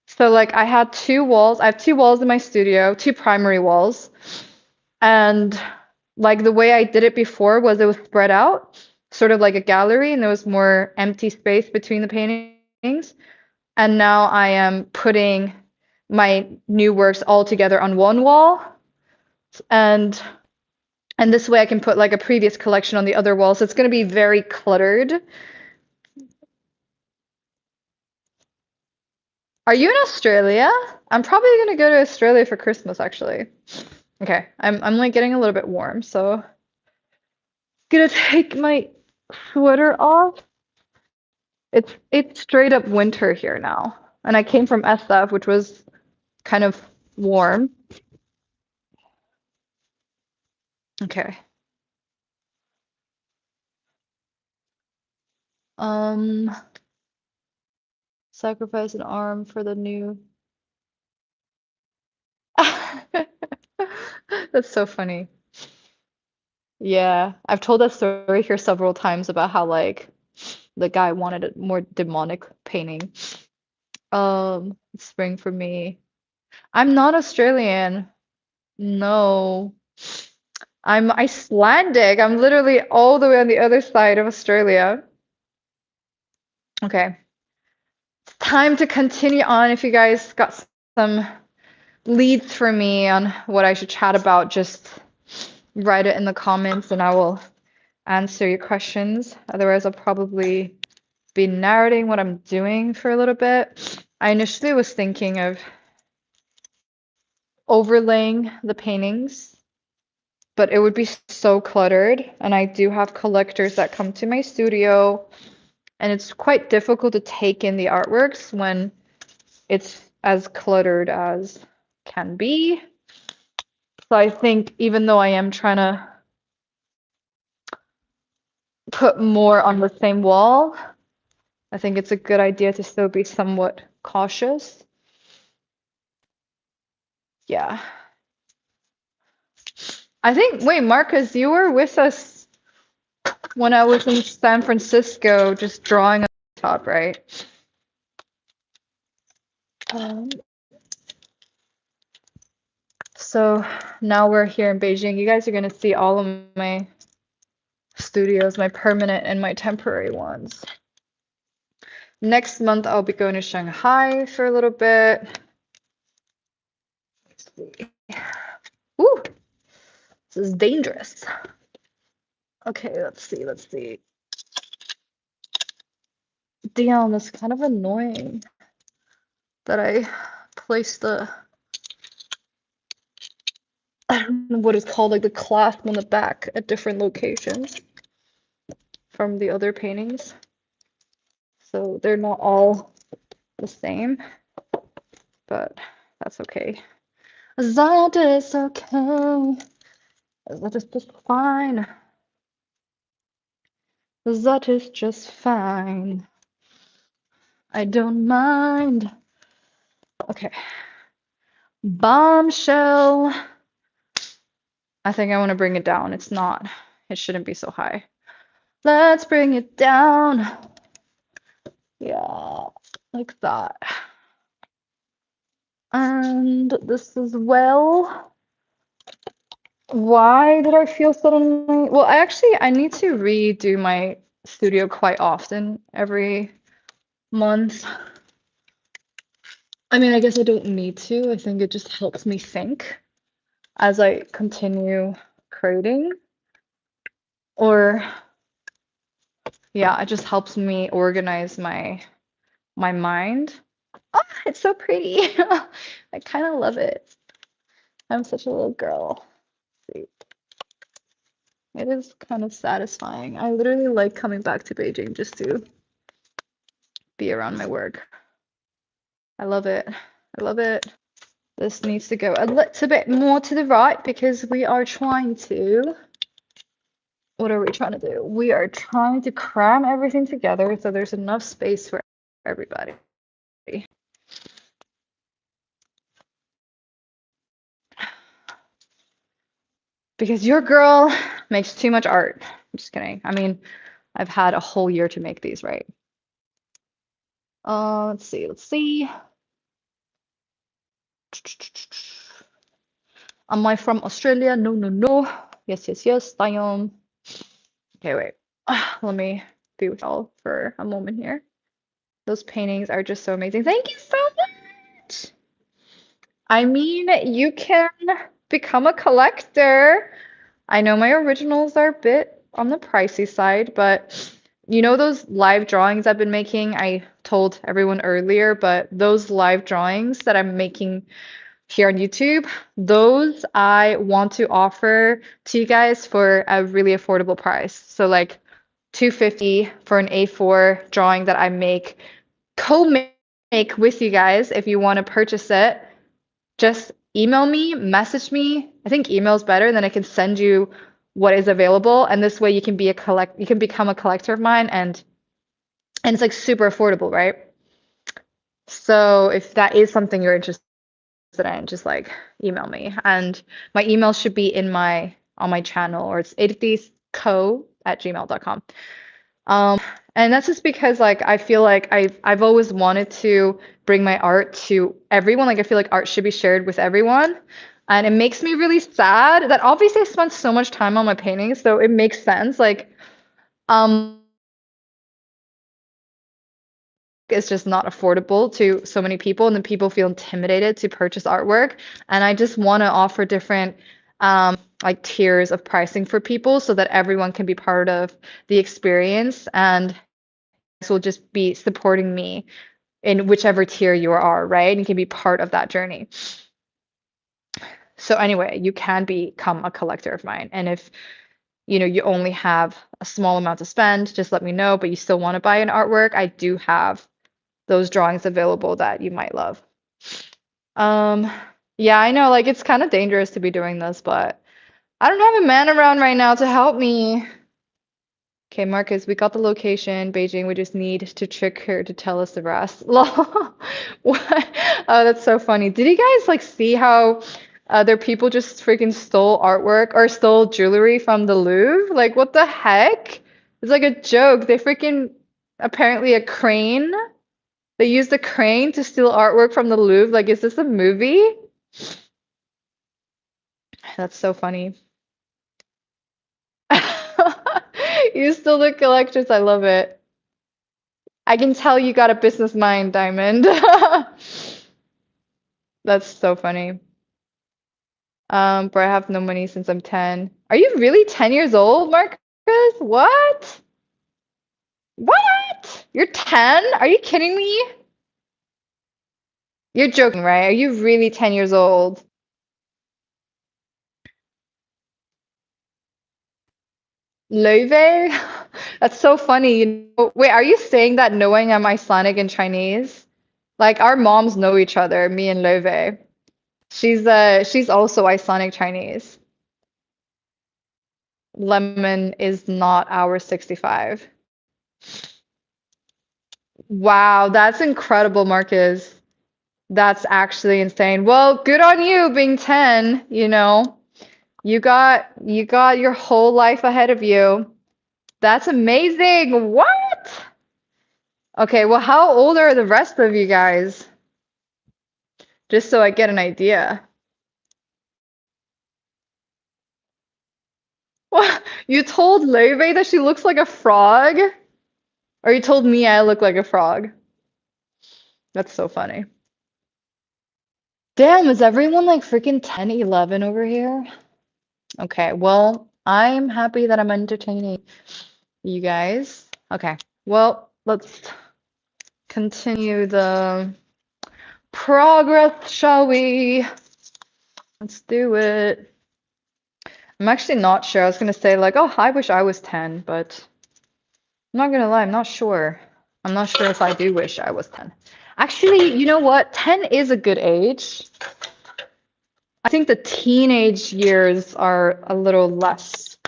so like I had two walls. I have two walls in my studio, two primary walls. And like the way I did it before was it was spread out, sort of like a gallery, and there was more empty space between the paintings. And now I am putting my new works all together on one wall. And this way I can put like a previous collection on the other wall. So it's going to be very cluttered. Are you in Australia? I'm probably going to go to Australia for Christmas, actually. Okay, I'm like getting a little bit warm, so gonna take my sweater off. It's straight up winter here now. And I came from SF, which was kind of warm. Okay. Um, sacrifice an arm for the new. That's so funny. Yeah, I've told that story here several times about how like the guy wanted a more demonic painting. Spring for me. I'm not Australian. No. I'm Icelandic. I'm literally all the way on the other side of Australia. Okay. It's time to continue on. If you guys got some leads for me on what I should chat about, just write it in the comments and I will answer your questions. Otherwise, I'll probably be narrating what I'm doing for a little bit. I initially was thinking of overlaying the paintings, but it would be so cluttered. And I do have collectors that come to my studio, and it's quite difficult to take in the artworks when it's as cluttered as can be. So I think even though I am trying to put more on the same wall, I think it's a good idea to still be somewhat cautious. Yeah. I think, wait, Marcus, you were with us when I was in San Francisco just drawing on the top, right? Um, so now we're here in Beijing. You guys are gonna see all of my studios, my permanent and my temporary ones. Next month, I'll be going to Shanghai for a little bit. Let's see. Ooh, this is dangerous. Okay, let's see. Damn, it's kind of annoying that I placed the, I don't know what it's called, like the clasp on the back at different locations from the other paintings. So they're not all the same, but that's okay. That is okay. That is just fine. That is just fine. I don't mind. Okay. Bombshell. I think I want to bring it down. It's not, it shouldn't be so high. Let's bring it down. Yeah, like that. And this as well. Why did I feel suddenly? Well, I need to redo my studio quite often, every month. I mean, I guess I don't need to. I think it just helps me think as I continue creating. Or yeah, it just helps me organize my mind. Ah, it's so pretty. I kind of love it. I'm such a little girl. See, it is kind of satisfying. I literally like coming back to Beijing just to be around my work. I love it. I love it. This needs to go a little bit more to the right because we are trying to. What are we trying to do? We are trying to cram everything together so there's enough space for everybody. Because your girl makes too much art. I'm just kidding. I mean, I've had a whole year to make these, right? Let's see. Am I from Australia? No, no, no. Yes, I am. Okay, wait. Let me be with y'all for a moment here. Those paintings are just so amazing. Thank you so much. I mean, you can become a collector. I know my originals are a bit on the pricey side, but you know those live drawings I've been making? I told everyone earlier, but those live drawings that I'm making here on YouTube, those I want to offer to you guys for a really affordable price. So like 250 for an A4 drawing that I co-make with you guys. If you want to purchase it, just email me, message me. I think email is better, then I can send you what is available, and this way you can become a collector of mine, and it's like super affordable, right? So if that is something you're interested in, just like email me. And my email should be on my channel, or it's idithco@gmail.com. And that's just because like I feel like I've always wanted to bring my art to everyone. Like I feel like art should be shared with everyone. And it makes me really sad that obviously I spent so much time on my paintings, so it makes sense. Like um it's just not affordable to so many people, and then people feel intimidated to purchase artwork. And I just want to offer different like tiers of pricing for people so that everyone can be part of the experience, and this will just be supporting me in whichever tier you are, right? And you can be part of that journey. So anyway, you can become a collector of mine. And if you only have a small amount to spend, just let me know, but you still want to buy an artwork, I do have those drawings available that you might love. Um, yeah, I know, like it's kind of dangerous to be doing this, but I don't have a man around right now to help me. Okay, Marcus, we got the location, Beijing. We just need to trick her to tell us the rest. Lol. What? Oh, that's so funny. Did you guys like see how other people just freaking stole artwork or stole jewelry from the Louvre? Like, what the heck? It's like a joke. They freaking apparently a crane. They used a crane to steal artwork from the Louvre. Like, is this a movie? That's so funny. You still the collectors. I love it. I can tell you got a business mind, Diamond. That's so funny. But I have no money since I'm 10. Are you really 10 years old, Marcus? What? What? You're 10? Are you kidding me? You're joking, right? Are you really 10 years old? Loewe? That's so funny. Wait, are you saying that knowing I'm Icelandic and Chinese? Like our moms know each other, me and Loewe. She's also Icelandic Chinese. Lemon is not our 65. Wow, that's incredible, Marcus. That's actually insane. Well, good on you being 10, You got your whole life ahead of you. That's amazing. What? Okay, well, how old are the rest of you guys? Just so I get an idea. What? You told Leve that she looks like a frog? Or you told me I look like a frog? That's so funny. Damn, is everyone like freaking 10, 11 over here? Okay, well, I'm happy that I'm entertaining you guys. Okay, well, let's continue the progress, shall we? Let's do it. I'm actually not sure. I was gonna say like, oh, I wish I was 10, but I'm not gonna lie, I'm not sure. I'm not sure if I do wish I was 10. Actually, you know what? 10 is a good age. I think the teenage years are a little less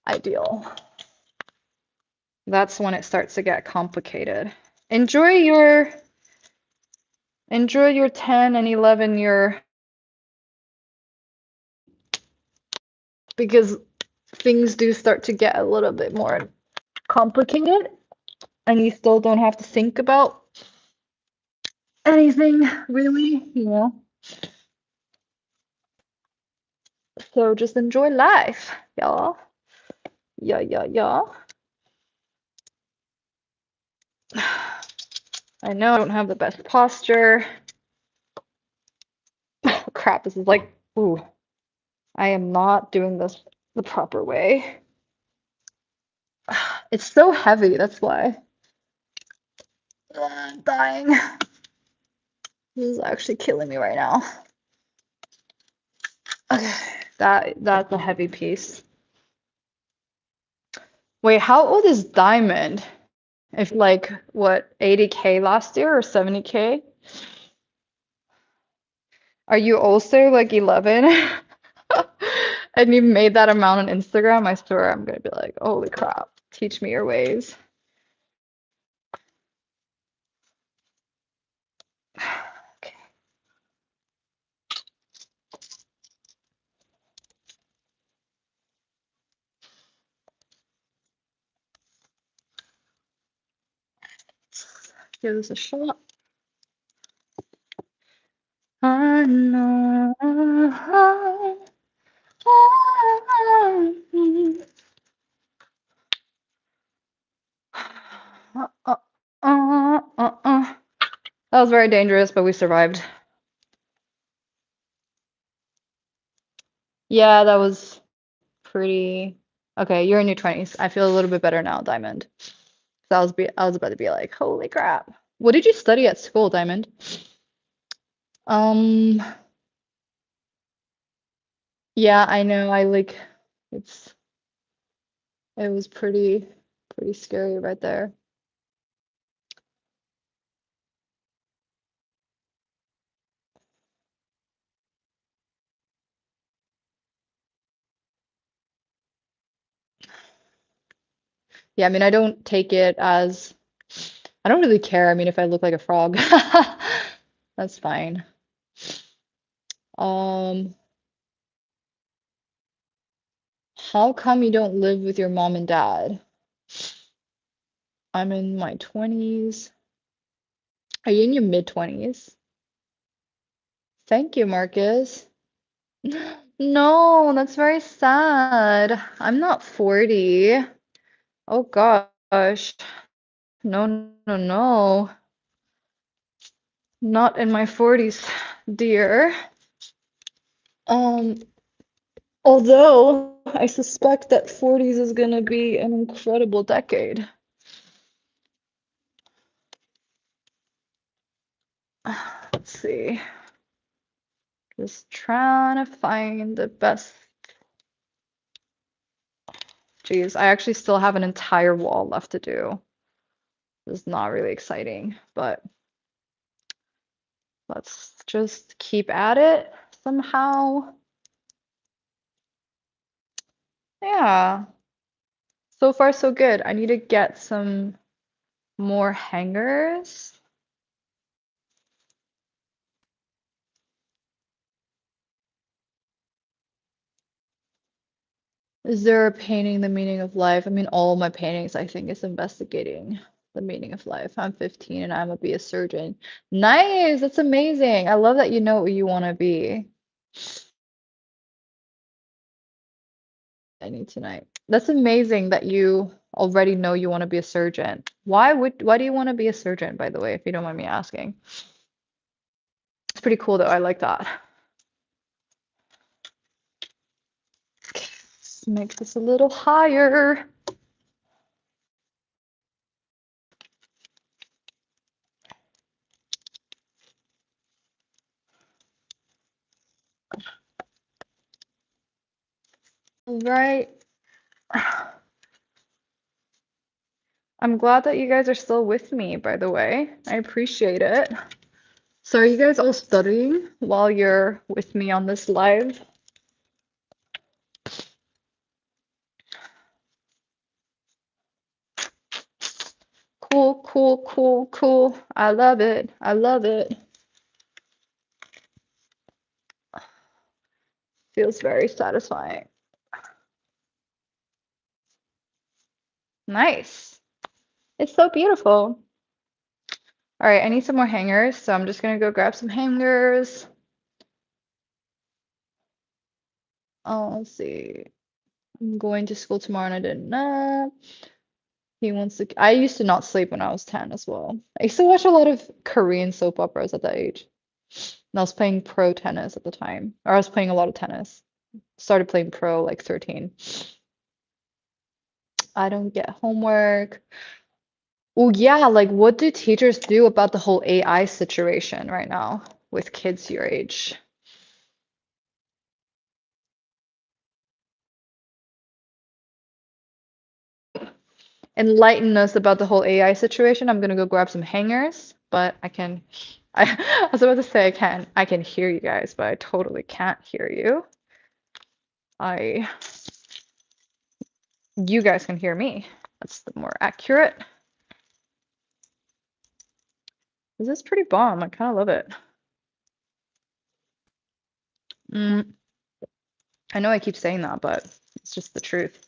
ideal. That's when it starts to get complicated. Enjoy your 10 and 11 year, because things do start to get a little bit more complicated and you still don't have to think about anything really, you know. So just enjoy life, y'all. Yeah, yeah, yeah. I know I don't have the best posture. Oh, crap, this is like, ooh, I am not doing this the proper way. It's so heavy, that's why. I'm dying. This is actually killing me right now. Okay, that's a heavy piece. Wait, how old is Diamond? If like what, 80K last year or 70K? Are you also like 11? And you made that amount on Instagram? I swear I'm gonna be like, holy crap, teach me your ways. Okay. Give this a shot. I know. That was very dangerous, but we survived. Yeah, that was pretty. Okay, you're in your 20s. I feel a little bit better now, Diamond. So I was about to be like, holy crap. What did you study at school, Diamond? Um, yeah, I know. It's it was pretty scary right there. Yeah, I mean, I don't take it as I don't really care. I mean, if I look like a frog, that's fine. Um, how come you don't live with your mom and dad? I'm in my 20s. Are you in your mid-20s? Thank you, Marcus. No, that's very sad. I'm not 40. Oh gosh. No, no, no. Not in my 40s, dear. Um, although I suspect that 40s is gonna be an incredible decade. Let's see. Just trying to find the best. Geez, I actually still have an entire wall left to do. This is not really exciting, but let's just keep at it somehow. Yeah, so far so good. I need to get some more hangers. Is there a painting the meaning of life? I mean, all my paintings, I think, is investigating the meaning of life. I'm 15 and I'm gonna be a surgeon. Nice, that's amazing. I love that you know what you want to be. I need tonight. That's amazing that you already know you want to be a surgeon. Why do you want to be a surgeon, by the way, if you don't mind me asking? It's pretty cool though. I like that. Let's make this a little higher. All right. I'm glad that you guys are still with me, by the way. I appreciate it. So are you guys all studying while you're with me on this live? Cool, cool, cool, cool. I love it. I love it. Feels very satisfying. Nice. It's so beautiful. All right, I need some more hangers, so I'm just gonna go grab some hangers. Oh, let's see. I'm going to school tomorrow and I didn't know. He wants to. I used to not sleep when I was 10 as well. I used to watch a lot of Korean soap operas at that age. And I was playing pro tennis at the time, or I was playing a lot of tennis. Started playing pro like 13. I don't get homework. Oh yeah, like what do teachers do about the whole AI situation right now with kids your age? Enlighten us about the whole AI situation. I'm gonna go grab some hangers, but I was about to say I can hear you guys, but I totally can't hear you. I You guys can hear me. That's the more accurate. This is pretty bomb. I kind of love it. Mm, I know I keep saying that, but it's just the truth.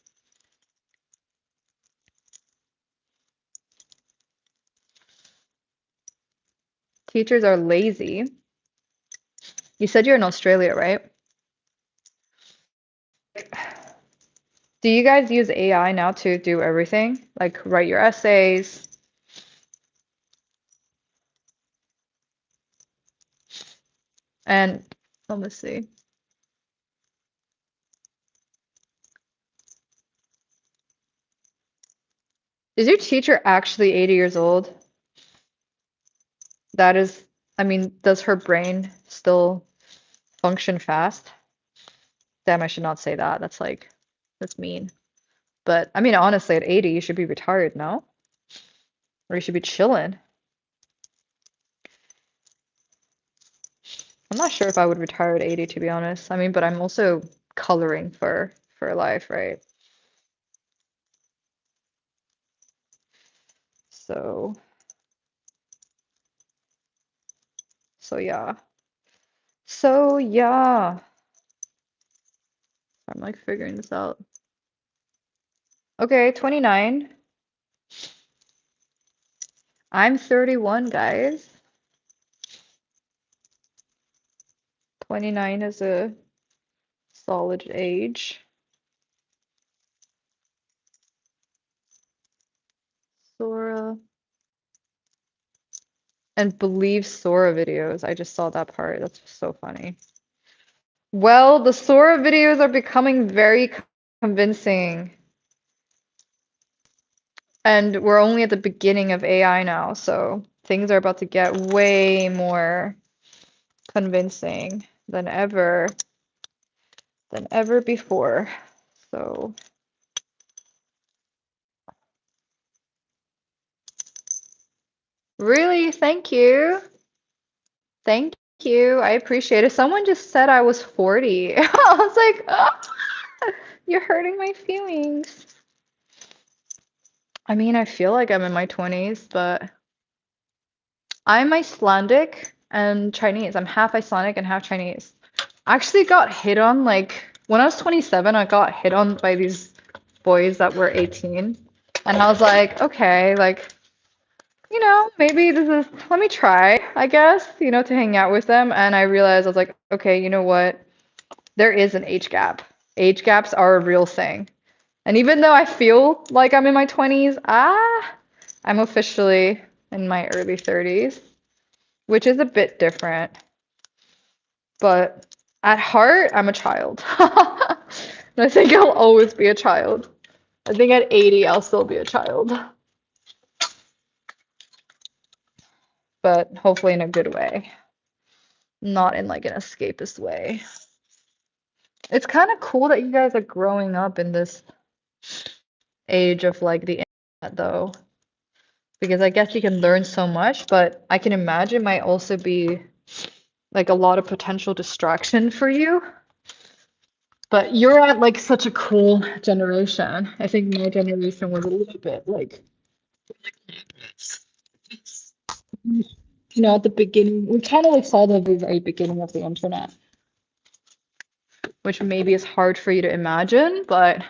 Teachers are lazy. You said you're in Australia, right? Do you guys use AI now to do everything? Like write your essays? And let me see. Is your teacher actually 80 years old? That is, I mean, does her brain still function fast? Damn, I should not say that. That's mean. But I mean, honestly, at 80, you should be retired, no? Or you should be chilling. I'm not sure if I would retire at 80, to be honest. I mean, but I'm also coloring for life, right? So, so yeah. So yeah. I'm like figuring this out. Okay, 29. I'm 31, guys. 29 is a solid age. Sora. And believe Sora videos. I just saw that part. That's so funny. Well, the Sora videos are becoming very convincing. And we're only at the beginning of AI now, so things are about to get way more convincing than ever before. So really, thank you. Thank you. I appreciate it. Someone just said I was 40. I was like, oh, you're hurting my feelings. I mean, I feel like I'm in my 20s, but I'm Icelandic and Chinese. I'm half Icelandic and half Chinese. I actually got hit on like when I was 27, I got hit on by these boys that were 18. And I was like, okay, like, maybe let me try, I guess, to hang out with them. And I realized I was like, okay, you know what? There is an age gap. Age gaps are a real thing. And even though I feel like I'm in my 20s, I'm officially in my early 30s, which is a bit different. But at heart, I'm a child. And I think I'll always be a child. I think at 80, I'll still be a child, but hopefully in a good way, not in like an escapist way. It's kind of cool that you guys are growing up in this age of like the internet, though, because I guess you can learn so much, but I can imagine might also be like a lot of potential distraction for you. But you're at like such a cool generation. I think my generation was a little bit like, at the beginning, we kind of like saw the very, very beginning of the internet, which maybe is hard for you to imagine, but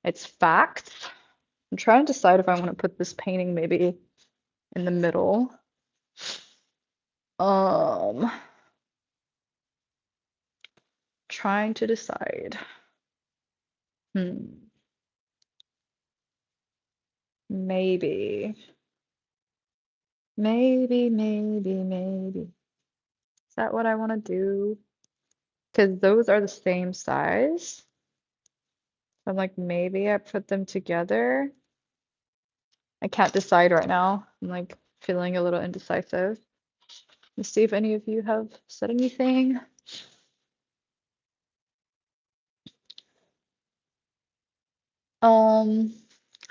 it's facts. I'm trying to decide if I want to put this painting maybe in the middle. Um, trying to decide. Maybe. Maybe. Is that what I want to do? Because those are the same size. I'm like, maybe I put them together. I can't decide right now. I'm like feeling a little indecisive. Let's see if any of you have said anything.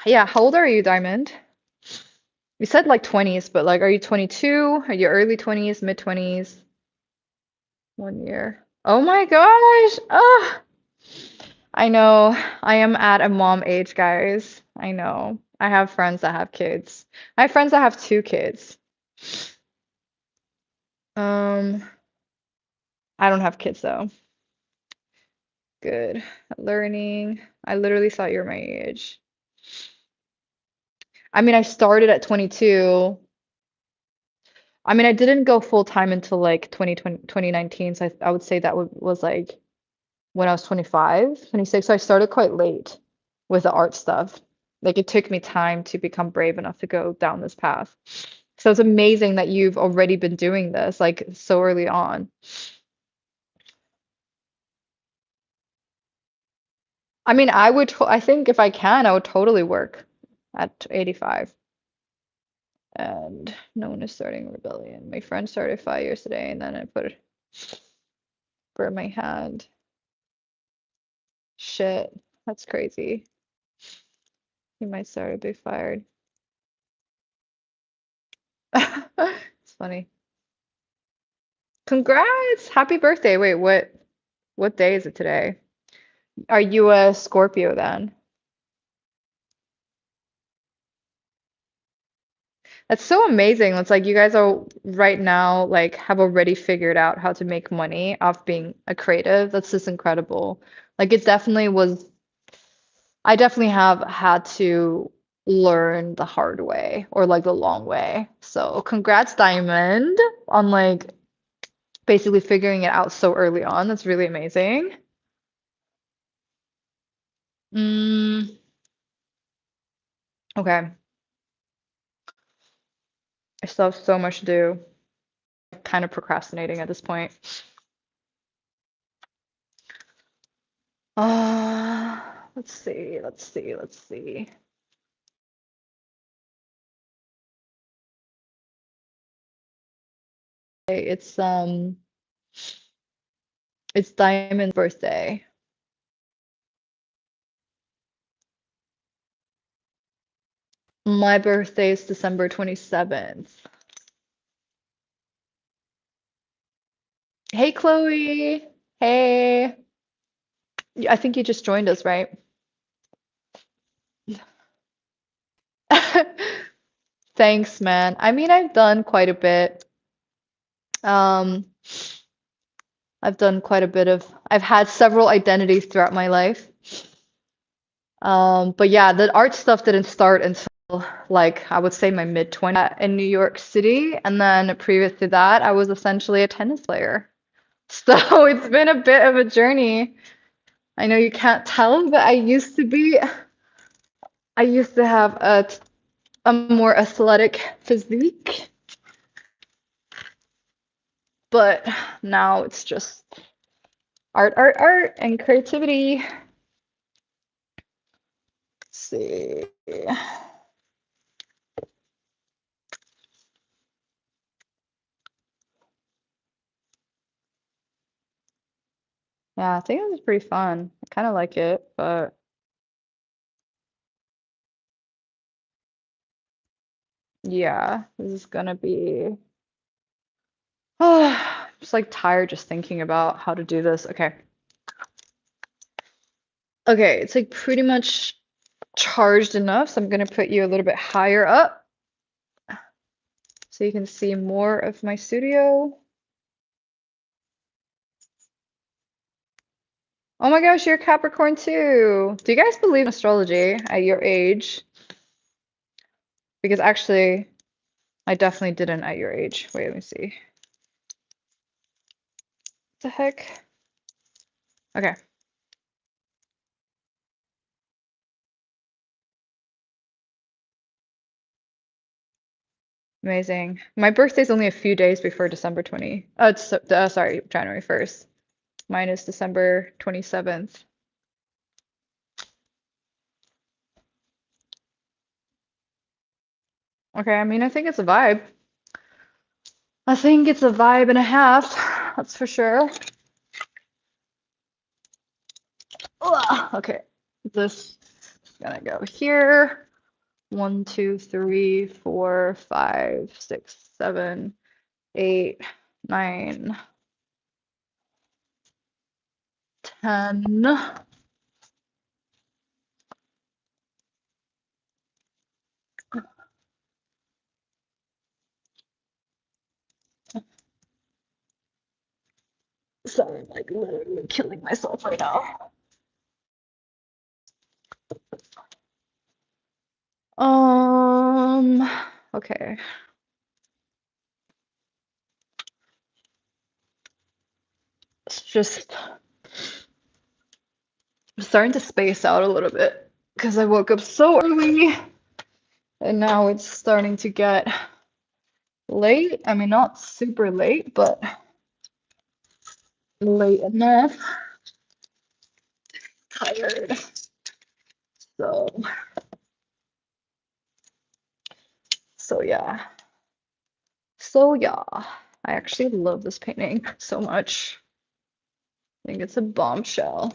Yeah, how old are you, Diamond? You said like 20s, but like, are you 22? Are you early 20s, mid 20s? 1 year. Oh my gosh. Oh, I know. I am at a mom age, guys. I know. I have friends that have kids. I have friends that have 2 kids. Um, I don't have kids though. Good. Learning. I literally thought you were my age. I mean, I started at 22. I mean, I didn't go full time until like 2019, so I would say that was like when I was 25, 26. So I started quite late with the art stuff. Like it took me time to become brave enough to go down this path. So it's amazing that you've already been doing this like so early on. I mean, I think if I can, I would totally work at 85. And no one is starting a rebellion. My friend started 5 years today, and then I put it for my hand. Shit, that's crazy. He might start a big fire. It's funny. Congrats! Happy birthday. Wait, what day is it today? Are you a Scorpio then? That's so amazing. It's like you guys are right now like have already figured out how to make money off being a creative. That's just incredible. Like it definitely was I definitely have had to learn the hard way or like the long way. So congrats, Diamond, on like basically figuring it out so early on. That's really amazing. Mm, okay. I still have so much to do. Kind of procrastinating at this point. Let's see. Okay, it's Diamond's birthday. My birthday is December 27th. Hey, Chloe. Hey. I think you just joined us, right? Thanks, man. I mean, I've done quite a bit. Um, I've had several identities throughout my life. But yeah, the art stuff didn't start until like I would say my mid-20s in New York City. And then previous to that, I was essentially a tennis player. So it's been a bit of a journey. I know you can't tell, but I used to have a more athletic physique, but now it's just art, art, art, and creativity. Let's see. Yeah, I think it was pretty fun. I kind of like it, but yeah, this is gonna be. I'm just like tired just thinking about how to do this. Okay. Okay, it's like pretty much charged enough, so I'm gonna put you a little bit higher up so you can see more of my studio. Oh my gosh, you're a Capricorn too. Do you guys believe in astrology at your age? Because actually, I definitely didn't at your age. Wait, let me see. What the heck? Okay. Amazing. My birthday's only a few days before December 20. Sorry, January 1st. Mine is December 27th. Okay, I mean, I think it's a vibe. I think it's a vibe and a half, that's for sure. Ugh, okay, this is gonna go here. 1, 2, 3, 4, 5, 6, 7, 8, 9, 10. Sorry, I'm like literally killing myself right now. Okay. It's just I'm starting to space out a little bit because I woke up so early and now it's starting to get late. I mean, not super late, but late enough. Tired. So, so yeah. So yeah. I actually love this painting so much. I think it's a bombshell.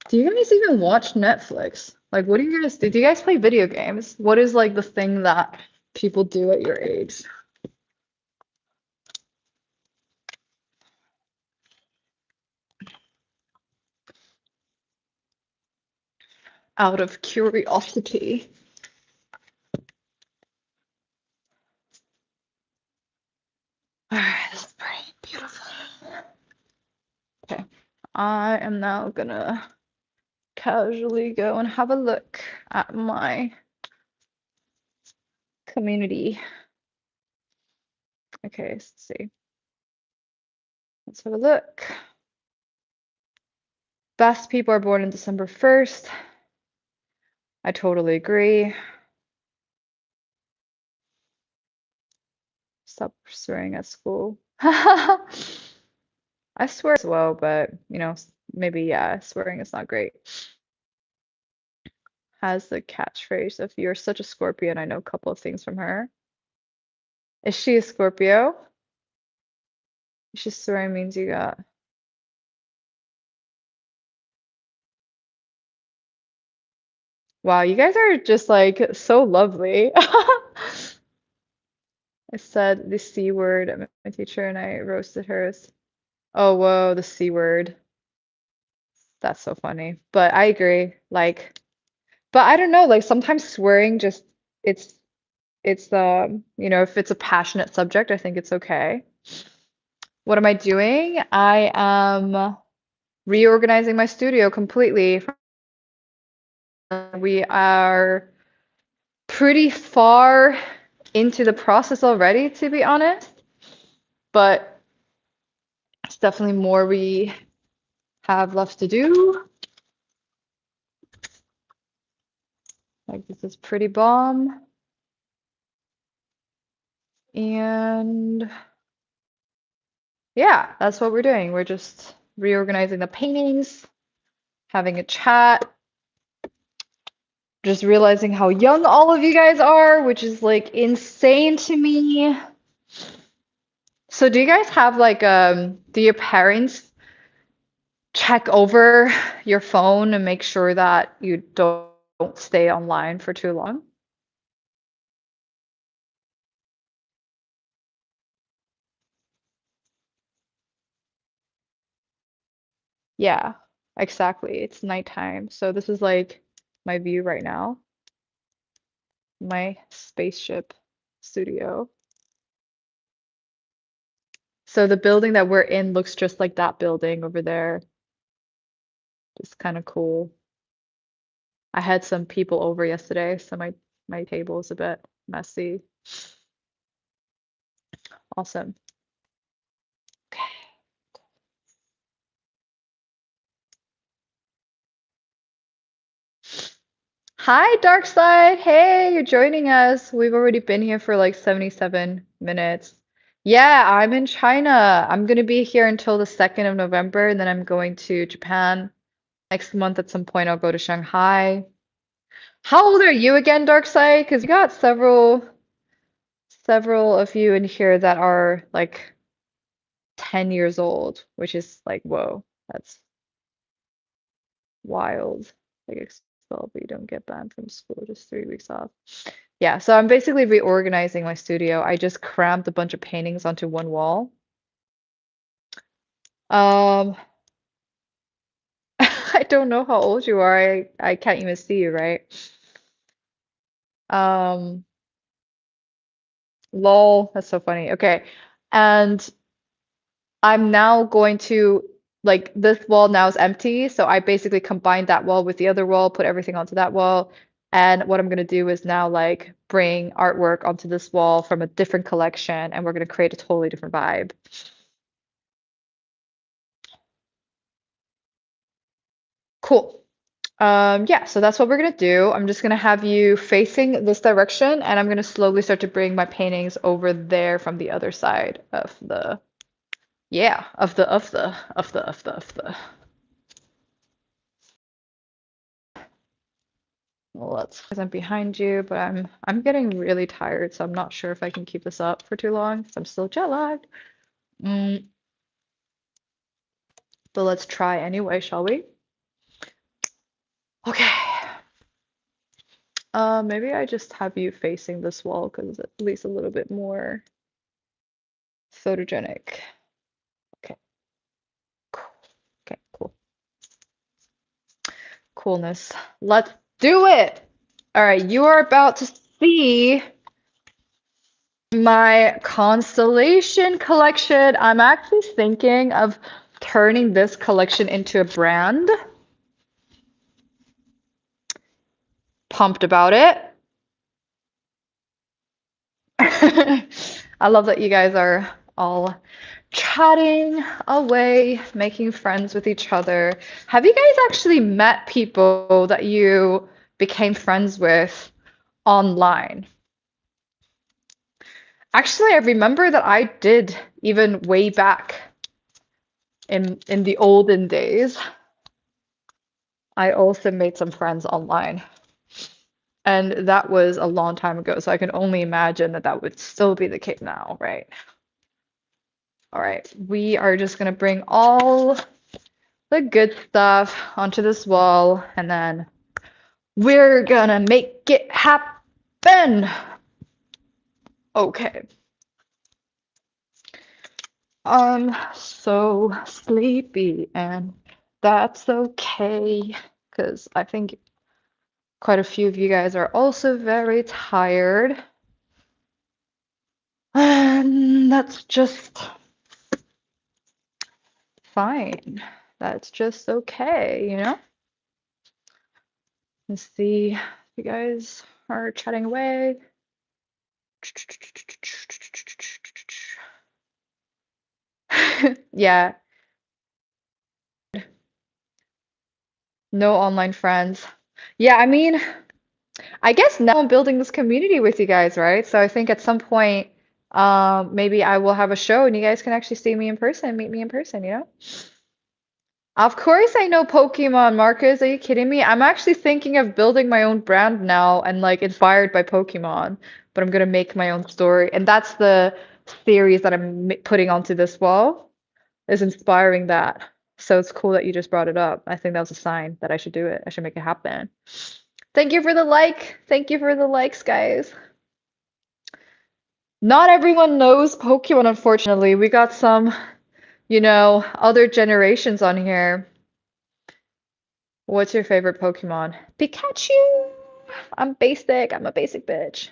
Do you guys even watch Netflix? Like, what do you guys do? Do you guys play video games? What is like the thing that people do at your age? Out of curiosity. All right, this is pretty beautiful. Okay, I am now gonna casually go and have a look at my community. Okay, let's see. Let's have a look. Best people are born on December 1st. I totally agree. Stop swearing at school. I swear as well, but you know, maybe yeah, swearing is not great. Has the catchphrase of "You're such a Scorpio," and I know a couple of things from her. Is she a Scorpio? She's swearing means you got. Wow, you guys are just like so lovely. I said the C word at my teacher and I roasted hers. Oh, whoa, the C word. That's so funny. But I agree. Like, but I don't know, like sometimes swearing just it's it's if it's a passionate subject, I think it's okay. What am I doing? I am reorganizing my studio completely. We are pretty far into the process already, to be honest, but it's definitely more we have left to do. Like this is pretty bomb. And yeah, that's what we're doing. We're just reorganizing the paintings, having a chat, just realizing how young all of you guys are, which is like insane to me. So do you guys have like do your parents check over your phone and make sure that you don't stay online for too long? Yeah, exactly. It's nighttime. So this is like my view right now, my spaceship studio. So the building that we're in looks just like that building over there. Just kind of cool. I had some people over yesterday, so my table is a bit messy. Awesome. Okay. Hi, Dark Side. Hey, you're joining us. We've already been here for like 77 minutes. Yeah, I'm in China. I'm gonna be here until the 2nd of November, and then I'm going to Japan. Next month at some point, I'll go to Shanghai. How old are you again, Dark Side? Because we got several of you in here that are like 10 years old, which is like, whoa, that's wild. Like expelled, but you don't get banned from school, just 3 weeks off. Yeah, so I'm basically reorganizing my studio. I just crammed a bunch of paintings onto one wall. Um, I don't know how old you are. I can't even see you, right? Um, lol, that's so funny. Okay. And I'm now going to like this wall now is empty, so I basically combined that wall with the other wall, put everything onto that wall. And what I'm gonna do is now like bring artwork onto this wall from a different collection, and we're gonna create a totally different vibe. Cool. Yeah, so that's what we're gonna do. I'm just gonna have you facing this direction, and I'm gonna slowly start to bring my paintings over there from the other side of the, yeah, of the. Well, let's, because I'm behind you, but I'm getting really tired, so I'm not sure if I can keep this up for too long, because I'm still jet lagged. Mm, but let's try anyway, shall we? Okay. Maybe I just have you facing this wall because it's at least a little bit more photogenic. Okay. Cool. Okay, cool. Coolness. Let's do it. All right, you are about to see my constellation collection. I'm actually thinking of turning this collection into a brand. Pumped about it. I love that you guys are all chatting away, making friends with each other. Have you guys actually met people that you became friends with online? Actually, I remember that I did even way back in the olden days. I also made some friends online. And that was a long time ago, so I can only imagine that that would still be the case now, right? All right, we are just gonna bring all the good stuff onto this wall, and then we're gonna make it happen. Okay. I'm so sleepy, and that's okay, because I think quite a few of you guys are also very tired. And that's just fine. That's just okay, you know? Let's see if you guys are chatting away. Yeah, no online friends. Yeah, I mean, I guess now I'm building this community with you guys, right? So I think at some point, maybe I will have a show and you guys can actually see me in person, meet me in person, you know? Of course I know Pokemon, Marcus. Are you kidding me? I'm actually thinking of building my own brand now and like inspired by Pokemon, but I'm gonna make my own story. And that's the series that I'm putting onto this wall, is inspiring that. So it's cool that you just brought it up. I think that was a sign that I should do it. I should make it happen. Thank you for the like. Thank you for the likes, guys. Not everyone knows Pokemon, unfortunately. We got some, other generations on here. What's your favorite Pokemon? Pikachu! I'm basic. I'm a basic bitch.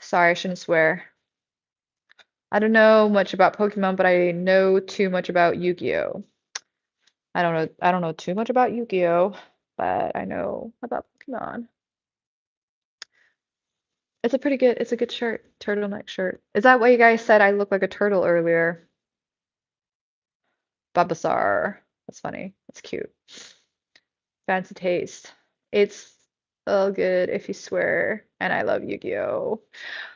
Sorry, I shouldn't swear. I don't know much about Pokemon, but I know too much about Yu-Gi-Oh! I don't know too much about Yu-Gi-Oh! But I know about Pokemon. It's a good shirt. Turtleneck shirt. Is that what you guys said I look like a turtle earlier? Babasar. That's funny. That's cute. Fancy taste. It's all good if you swear, and I love Yu-Gi-Oh!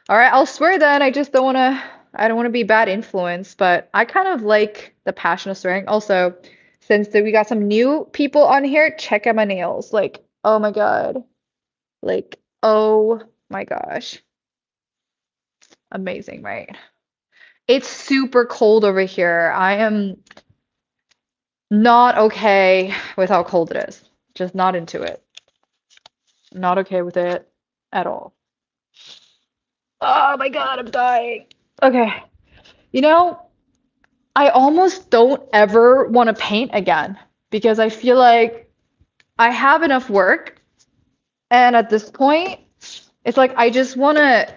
All right, I'll swear then. I don't want to be bad influence, but I kind of like the passion of swearing. Also, since we got some new people on here, check out my nails. Like, oh my God. Like, oh my gosh. Amazing, right? It's super cold over here. I am not okay with how cold it is. Just not into it. Not okay with it at all. Oh my God, I'm dying. Okay. You know, I almost don't ever want to paint again because I feel like I have enough work. And at this point, it's like I just want to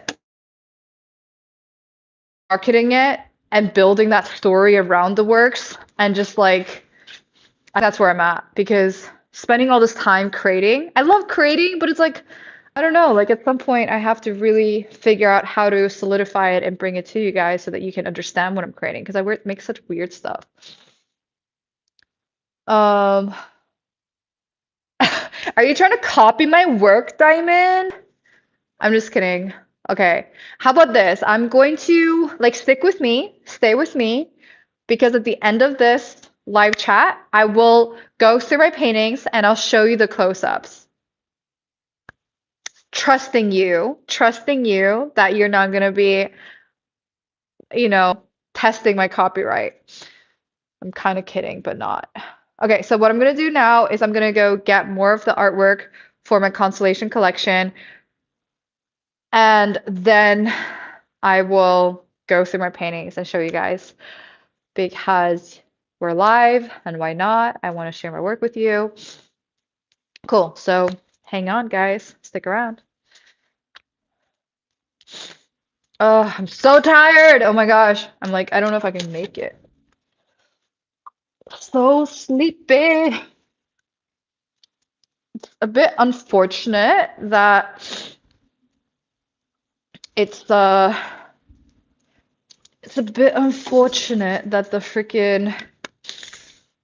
marketing it and building that story around the works and just like that's where I'm at because spending all this time creating, I love creating, but it's like I don't know, like at some point I have to really figure out how to solidify it and bring it to you guys so that you can understand what I'm creating because make such weird stuff. Um, are you trying to copy my work, Diamond? I'm just kidding. Okay. How about this? I'm going to like stick with me, stay with me, because at the end of this live chat, I will go through my paintings and I'll show you the close-ups. Trusting you that you're not gonna be, testing my copyright. I'm kind of kidding, but not. Okay, so what I'm gonna do now is I'm gonna go get more of the artwork for my constellation collection. And then I will go through my paintings and show you guys because we're live and why not? I want to share my work with you. Cool. So hang on, guys. Stick around. Oh, I'm so tired. Oh my gosh. I'm like, I don't know if I can make it. So sleepy. It's a bit unfortunate that it's a bit unfortunate that the freaking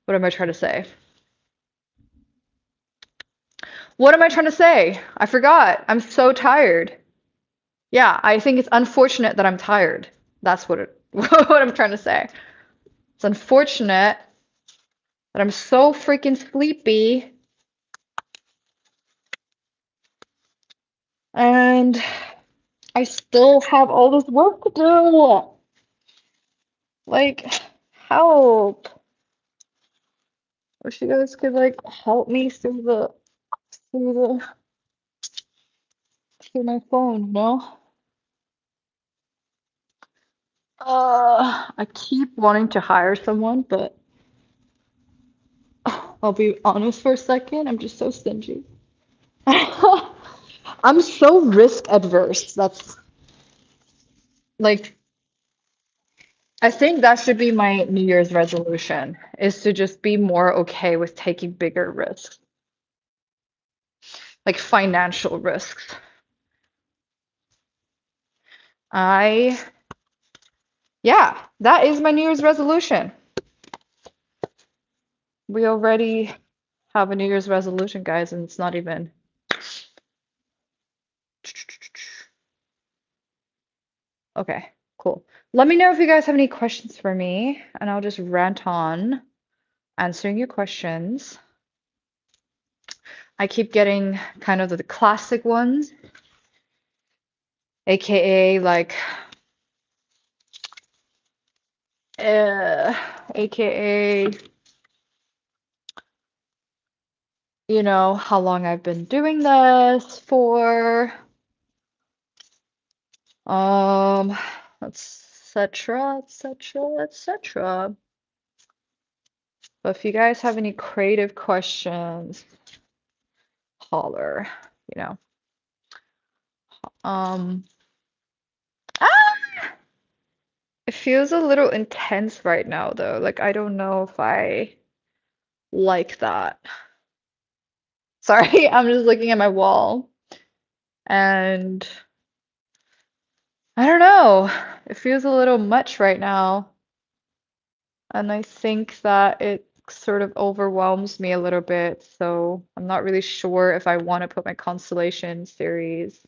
what am I trying to say? What am I trying to say? I forgot. I'm so tired. Yeah, I think it's unfortunate that I'm tired. That's what I'm trying to say. It's unfortunate that I'm so freaking sleepy and I still have all this work to do. Like, help. Wish you guys could like help me through my phone, you know? I keep wanting to hire someone, but I'll be honest for a second, I'm just so stingy. I'm so risk adverse. Like, I think that should be my New Year's resolution, is to just be more okay with taking bigger risks, like financial risks. I, yeah, that is my New Year's resolution. We already have a New Year's resolution, guys, and it's not even. Okay, cool. Let me know if you guys have any questions for me, and I'll just rant on answering your questions. I keep getting kind of the classic ones, aka like, aka, you know, how long I've been doing this for, um, etc., etc., etc. But if you guys have any creative questions, holler, you know. Um, ah, it feels a little intense right now though. Like I don't know if I like that. Sorry, I'm just looking at my wall and I don't know. It feels a little much right now. And I think that it sort of overwhelms me a little bit. So I'm not really sure if I want to put my constellation series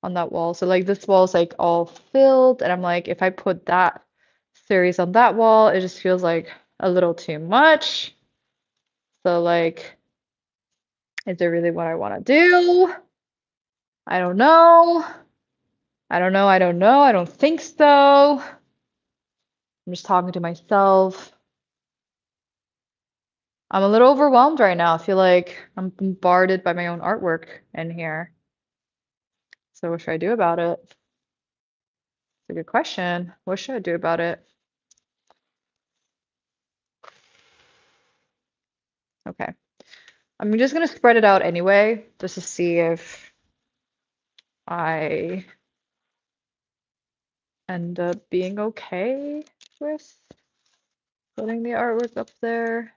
on that wall. So like this wall is like all filled, and I'm like, if I put that series on that wall, it just feels like a little too much. So like, is it really what I want to do? I don't know. I don't know. I don't know. I don't think so. I'm just talking to myself. I'm a little overwhelmed right now. I feel like I'm bombarded by my own artwork in here. So what should I do about it? It's a good question. What should I do about it? Okay. I'm just gonna spread it out anyway, just to see if I end up being okay with putting the artwork up there.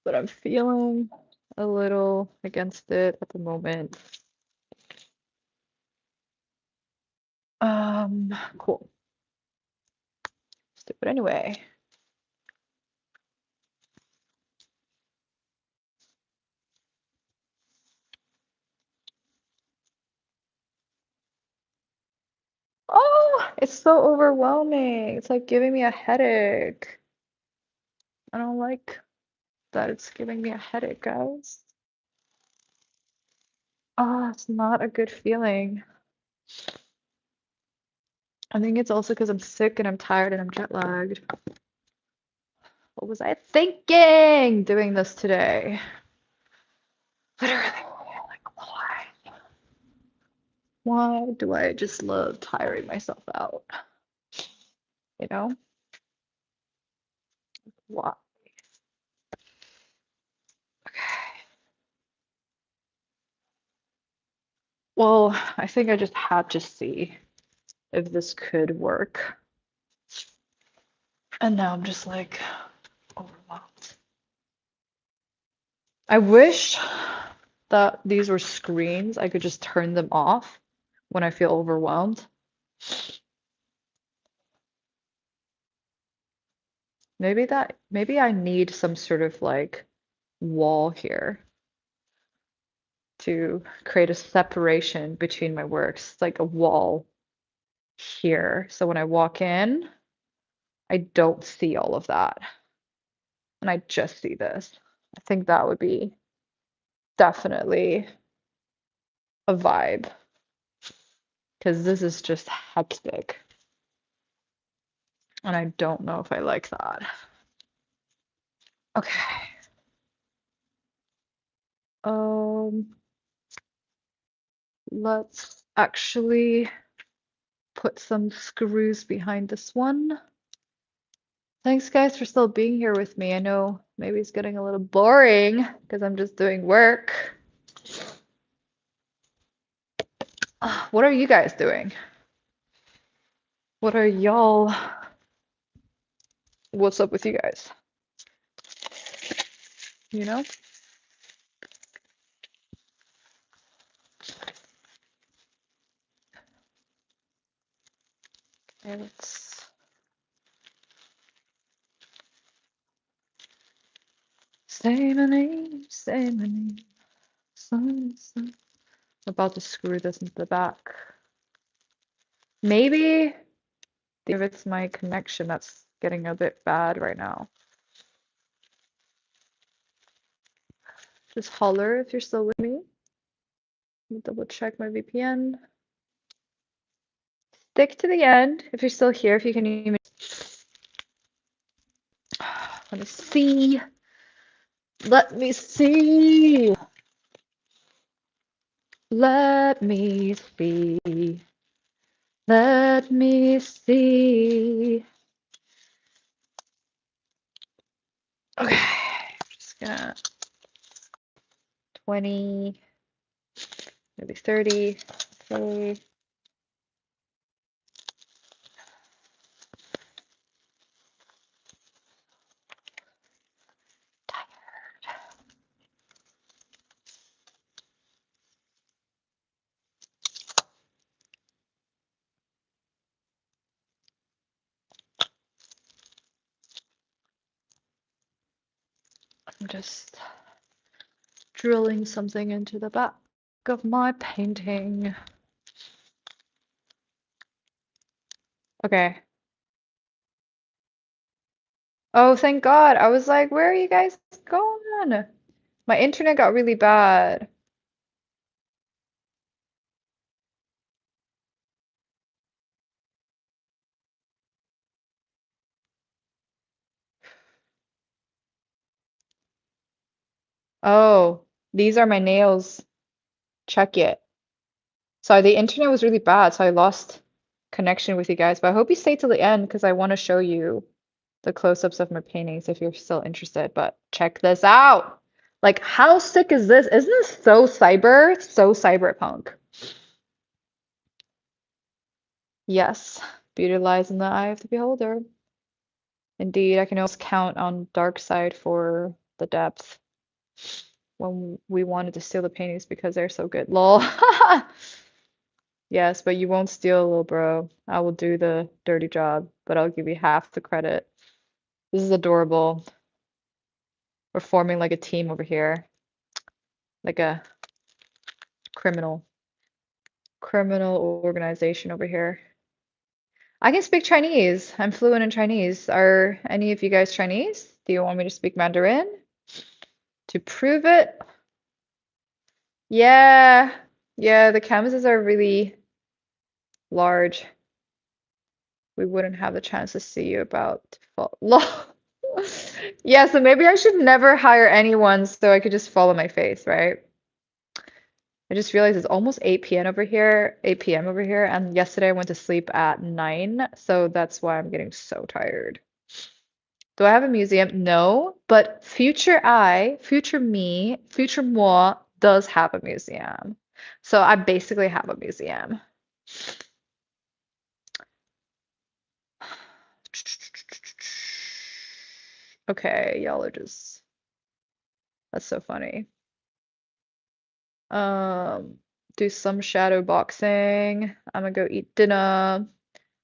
But I'm feeling a little against it at the moment. Cool. Let's do it anyway. Oh, it's so overwhelming. It's like giving me a headache. I don't like that it's giving me a headache, guys. Oh, it's not a good feeling. I think it's also because I'm sick and I'm tired and I'm jet lagged. What was I thinking doing this today? Literally, like, why? Why do I just love tiring myself out? You know? Why? Okay. Well, I think I just had to see if this could work. And now I'm just like overwhelmed. I wish that these were screens. I could just turn them off when I feel overwhelmed. Maybe I need some sort of like wall here to create a separation between my works. It's like a wall here. So when I walk in, I don't see all of that. And I just see this. I think that would be definitely a vibe because this is just hectic. And I don't know if I like that. Okay. Let's actually put some screws behind this one. Thanks, guys, for still being here with me. I know maybe it's getting a little boring because I'm just doing work. What are you guys doing? What are y'all? What's up with you guys? You know? Okay, let's say my name, say my name. I'm about to screw this into the back. Maybe if it's my connection that's getting a bit bad right now. Just holler if you're still with me. Let me double check my VPN. Stick to the end if you're still here, if you can even. Let me see. Let me see. Let me see. Let me see. Okay, I'm just gonna 20, maybe 30. Okay. I'm just drilling something into the back of my painting. Okay. Oh, thank God. I was like, where are you guys going? My internet got really bad. Oh, these are my nails. Check it. Sorry, the internet was really bad, so I lost connection with you guys. But I hope you stay till the end because I want to show you the close-ups of my paintings if you're still interested. But check this out. Like, how sick is this? Isn't this so cyber? So cyberpunk. Yes, beauty lies in the eye of the beholder. Indeed, I can almost count on dark side for the depth when we wanted to steal the paintings because they're so good. Lol. Yes, but you won't steal, little bro. I will do the dirty job, but I'll give you half the credit. This is adorable. We're forming like a team over here, like a criminal organization over here. I can speak Chinese. I'm fluent in Chinese. Are any of you guys Chinese? Do you want me to speak Mandarin to prove it? Yeah. Yeah, the canvases are really large. We wouldn't have the chance to see you about to fall. Lol. Yeah, so maybe I should never hire anyone so I could just follow my face, right? I just realized it's almost 8 p.m. over here, 8 p.m. over here, and yesterday I went to sleep at 9, so that's why I'm getting so tired. Do I have a museum? No, but future me, future moi does have a museum. So I basically have a museum. Okay, y'all are just, that's so funny. Um, do some shadow boxing. I'm gonna go eat dinner.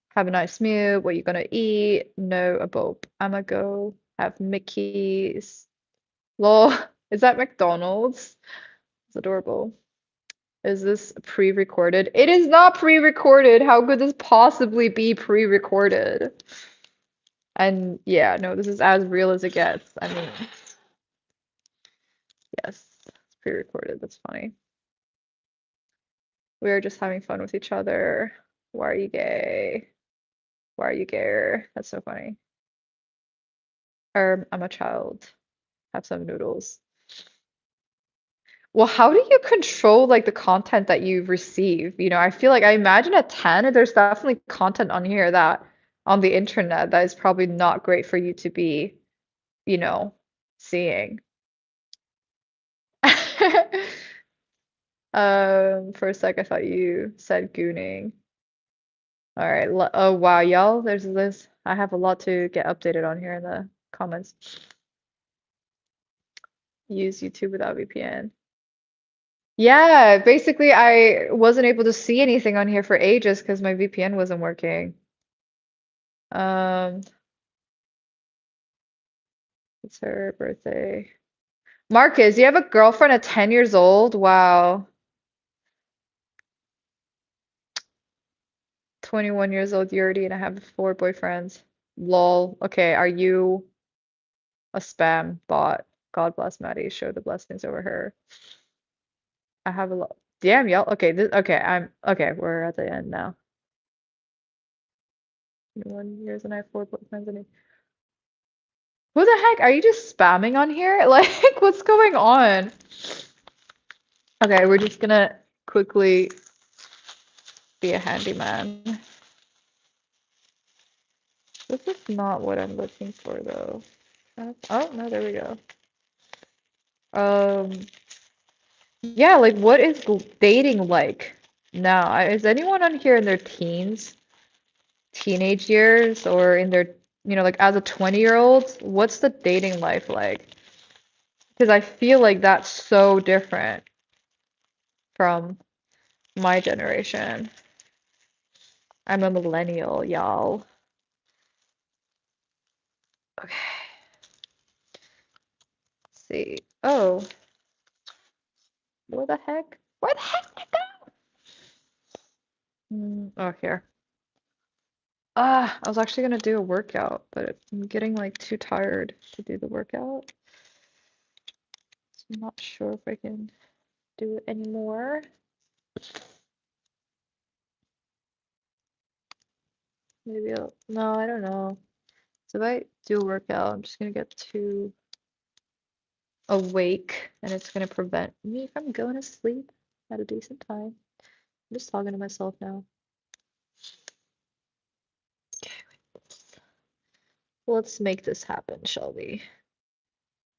Have a nice meal. What you gonna eat? No, a bulb. I'm gonna go have Mickey's. Lol, is that McDonald's? It's adorable. Is this pre-recorded? It is not pre-recorded. How could this possibly be pre-recorded? And yeah, no, this is as real as it gets. I mean, yes, it's pre-recorded. That's funny. We are just having fun with each other. Why are you gay? Why are you gay? That's so funny. I'm a child. Have some noodles. Well, how do you control like the content that you receive? You know, I feel like I imagine at 10, there's definitely content on here that on the internet that is probably not great for you to be, you know, seeing. For a sec, I thought you said gooning. All right. Oh wow, y'all. There's this. I have a lot to get updated on here in the comments. Use YouTube without VPN. Yeah, basically, I wasn't able to see anything on here for ages because my VPN wasn't working. Um, it's her birthday. Marcus, you have a girlfriend at 10 years old? Wow. 21 years old, you already and I have 4 boyfriends. Lol. Okay, are you a spam bot? God bless Maddie. Show the blessings over her. I have a lot. Damn, y'all. Okay, okay, okay, we're at the end now. 21 years and I have 4 boyfriends and who the heck? Are you just spamming on here? Like, what's going on? Okay, we're just gonna quickly be a handyman. This is not what I'm looking for though. Oh, no, there we go. Um, yeah, like what is dating like now? Is anyone on here in their teens, teenage years, or in their, like as a 20-year-old? What's the dating life like? Because I feel like that's so different from my generation. I'm a millennial, y'all. Okay, let's see. Oh, where the heck? Where the heck did it go? Oh, here. I was actually gonna do a workout, but I'm getting like too tired to do the workout. So I'm not sure if I can do it anymore. Maybe no, I don't know. So if I do a workout, I'm just gonna get too awake and it's gonna prevent me from going to sleep at a decent time. I'm just talking to myself now. Okay, let's make this happen, shall we?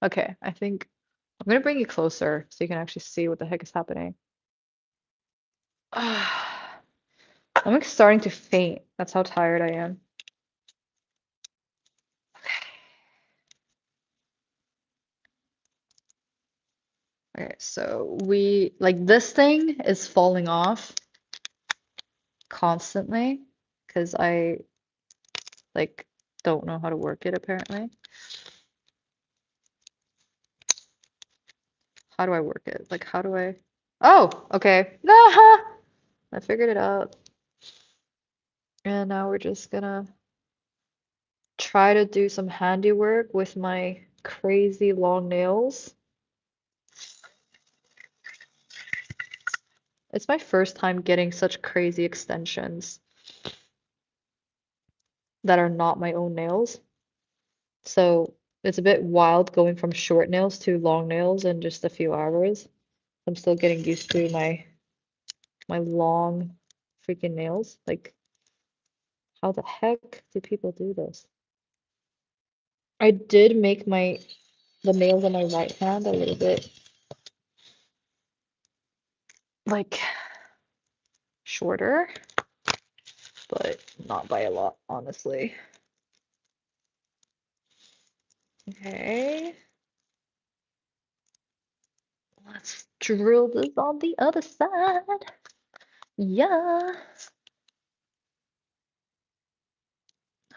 Okay, I think I'm gonna bring you closer so you can actually see what the heck is happening. I'm like starting to faint. That's how tired I am. Okay, so this thing is falling off constantly because I like don't know how to work it apparently. How do I work it? Like how do I? Oh, okay. I figured it out. And now we're just gonna try to do some handiwork with my crazy long nails. It's my first time getting such crazy extensions that are not my own nails. So it's a bit wild going from short nails to long nails in just a few hours. I'm still getting used to my long freaking nails. Like, how the heck do people do this? I did make the nails on my right hand a little bit like shorter, but not by a lot, honestly. Okay. Let's drill this on the other side. Yeah.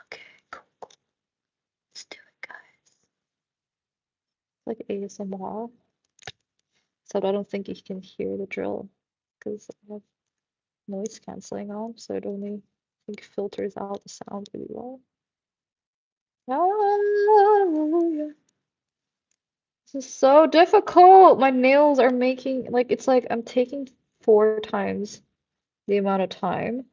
Okay, cool, cool. Let's do it, guys. Like ASMR. So I don't think you can hear the drill because I have noise cancelling on, so it only I think filters out the sound really well. Hallelujah. This is so difficult. My nails are making it's like I'm taking 4 times the amount of time.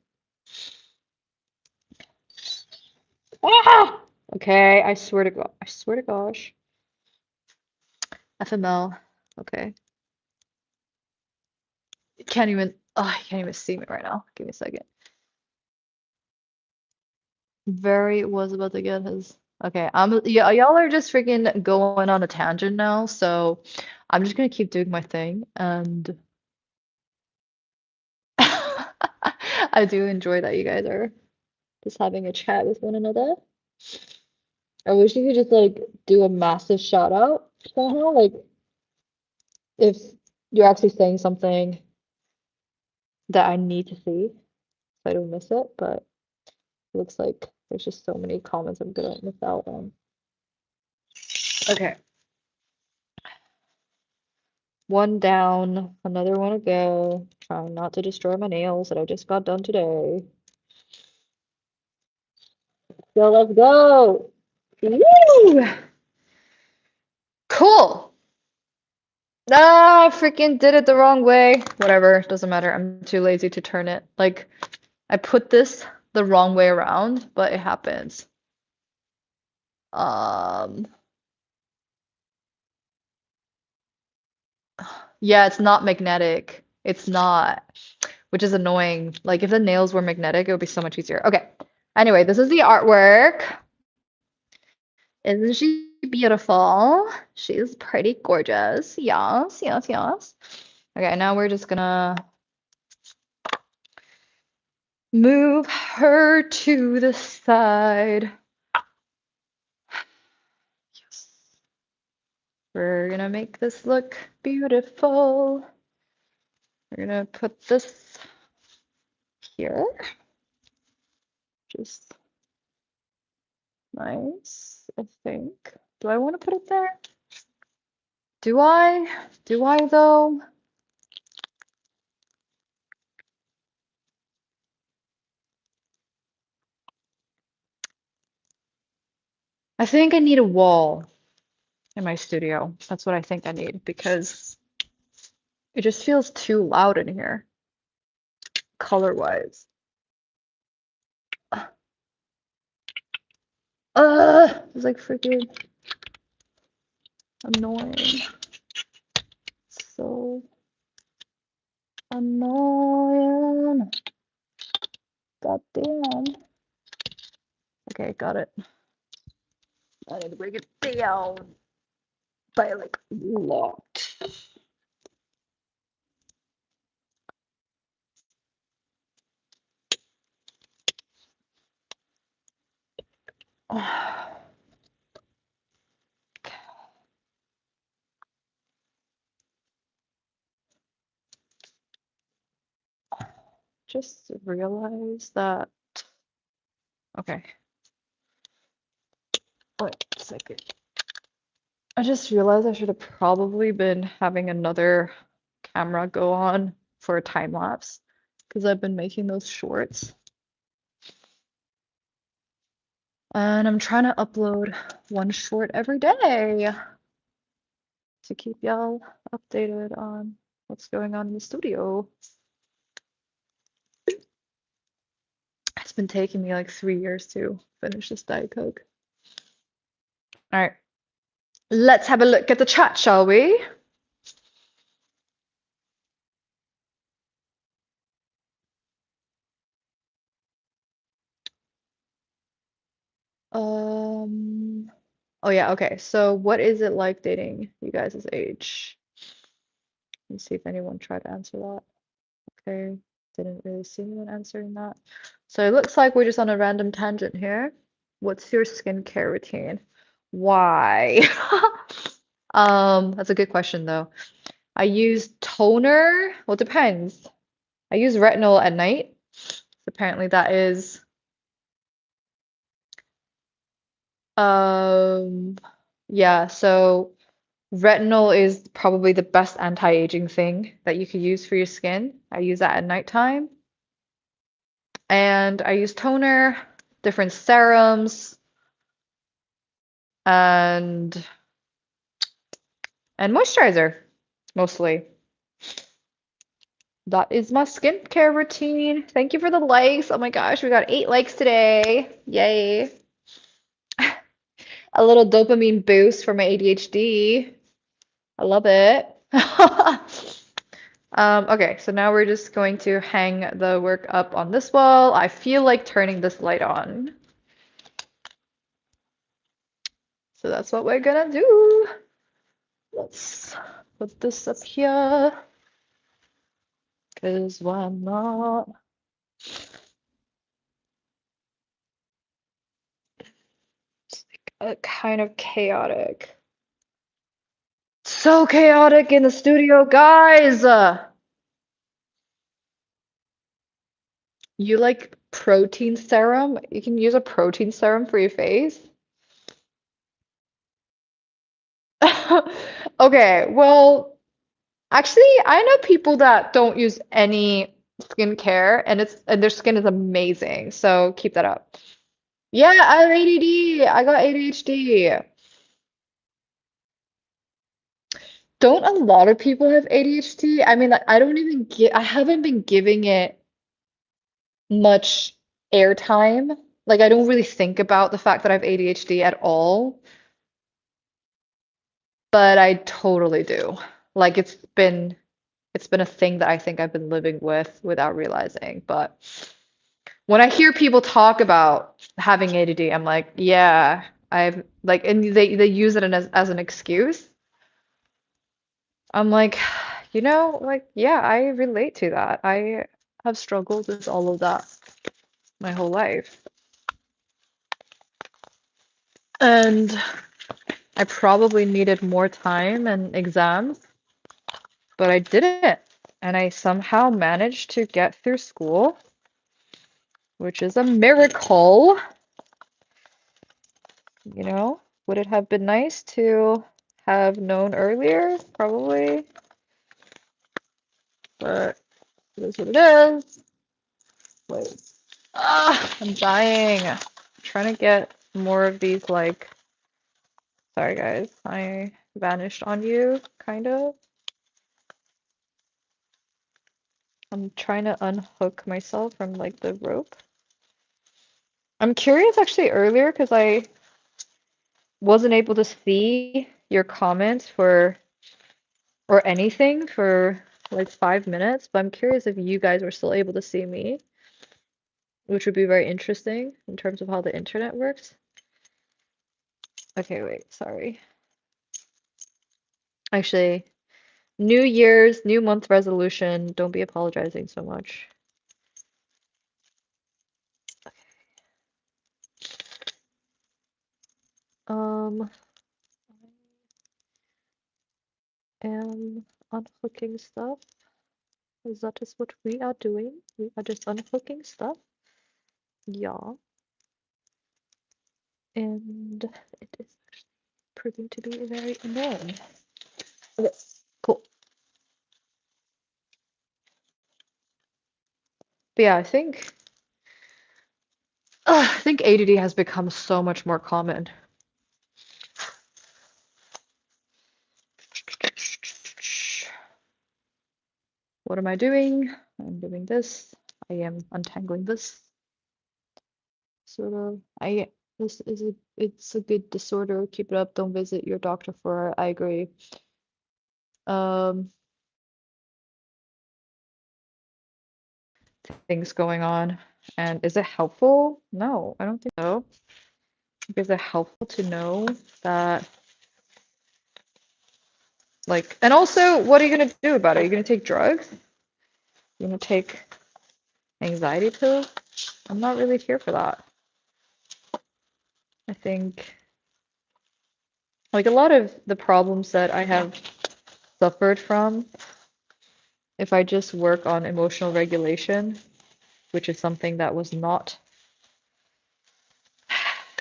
Ah! Okay, I swear to God. I swear to gosh. FML. Okay. You can't even you can't even see me right now. Give me a second. Very was about to get his. Okay, yeah, y'all are just freaking going on a tangent now, so I'm just gonna keep doing my thing and I do enjoy that you guys are just having a chat with one another. I wish you could just like do a massive shout out somehow, like if you're actually saying something that I need to see so I don't miss it, but it looks like there's just so many comments I'm gonna miss out on. Okay. One down, another one to go. Trying not to destroy my nails that I just got done today. So let's go. Woo! Cool. Ah, I freaking did it the wrong way. Whatever, doesn't matter. I'm too lazy to turn it. Like, I put this the wrong way around, but it happens. Um, yeah, it's not magnetic. It's not, which is annoying. Like, if the nails were magnetic, it would be so much easier. Okay. Anyway, this is the artwork. Isn't she beautiful? She's pretty gorgeous. Yes, yes, yes. Okay, now we're just gonna move her to the side. Yes. We're gonna make this look beautiful. We're gonna put this here. Just nice, I think. Do I want to put it there? Do I? Do I though? I think I need a wall in my studio. That's what I think I need because it just feels too loud in here, color-wise. It's like freaking annoying. So annoying. God damn. Okay, got it. I need to break it down by like lot. Just realized that. Okay. Wait a second. I just realized I should have probably been having another camera go on for a time lapse because I've been making those shorts. And I'm trying to upload one short every day to keep y'all updated on what's going on in the studio. It's been taking me like 3 years to finish this Diet Coke. All right, let's have a look at the chat, shall we? Oh yeah, okay. So what is it like dating you guys' age? Let's see if anyone tried to answer that. Okay, didn't really see anyone answering that. So it looks like we're just on a random tangent here. What's your skincare routine? Why? That's a good question though. I use toner. Well, it depends. I use retinol at night. Apparently that is um yeah, so retinol is probably the best anti-aging thing that you could use for your skin. I use that at nighttime. And I use toner, different serums, and moisturizer mostly. That is my skincare routine. Thank you for the likes. Oh my gosh, we got 8 likes today. Yay. A little dopamine boost for my ADHD. I love it. Okay, so now we're just going to hang the work up on this wall. I feel like turning this light on. So that's what we're gonna do. Let's put this up here. Because why not? It's like a kind of chaotic. So chaotic in the studio, guys. You like protein serum? You can use a protein serum for your face. Okay, well, actually, I know people that don't use any skincare and their skin is amazing. So keep that up. Yeah, I have ADD. I got ADHD. Don't a lot of people have ADHD? I mean, like, I haven't been giving it much airtime. Like, I don't really think about the fact that I have ADHD at all, but I totally do. Like, it's been a thing that I think I've been living with without realizing. But when I hear people talk about having ADD, I'm like, yeah, I've like, and they use it as an excuse. I'm like, like, yeah, I relate to that. I have struggled with all of that my whole life. And I probably needed more time and exams, but I didn't. And I somehow managed to get through school, which is a miracle. Would it have been nice to have known earlier? Probably, but it is what it is. Wait. I'm dying. I'm trying to get more of these, like, sorry guys, I vanished on you, kind of. I'm trying to unhook myself from, like, the rope. I'm curious actually earlier because I wasn't able to see your comments or anything for like 5 minutes, but I'm curious if you guys were still able to see me, which would be very interesting in terms of how the internet works. Okay, wait, sorry. Actually, New Year's, new month resolution. Don't be apologizing so much. I am unhooking stuff. That is what we are doing. We are just unhooking stuff. Yeah. And it is actually proving to be very annoying. Okay, cool. But yeah, I think ADD has become so much more common. What am I doing? I'm doing this. I am untangling this. Sort of. It's a good disorder. Keep it up. Don't visit your doctor for it. I agree. Um, things going on. And is it helpful? No, I don't think so. Is it helpful to know that, like, and also, what are you gonna do about it? Are you gonna take drugs? You gonna take anxiety pills? I'm not really here for that. I think, like, a lot of the problems that I have suffered from, if I just work on emotional regulation, which is something that was not,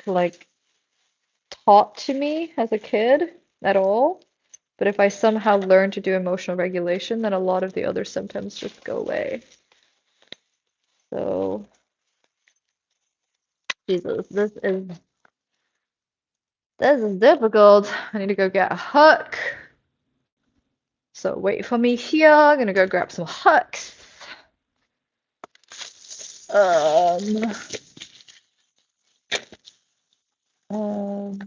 like, taught to me as a kid at all. But if I somehow learn to do emotional regulation, then a lot of the other symptoms just go away. So, Jesus, this is difficult. I need to go get a hook. So wait for me here. I'm gonna go grab some hooks. Um, um,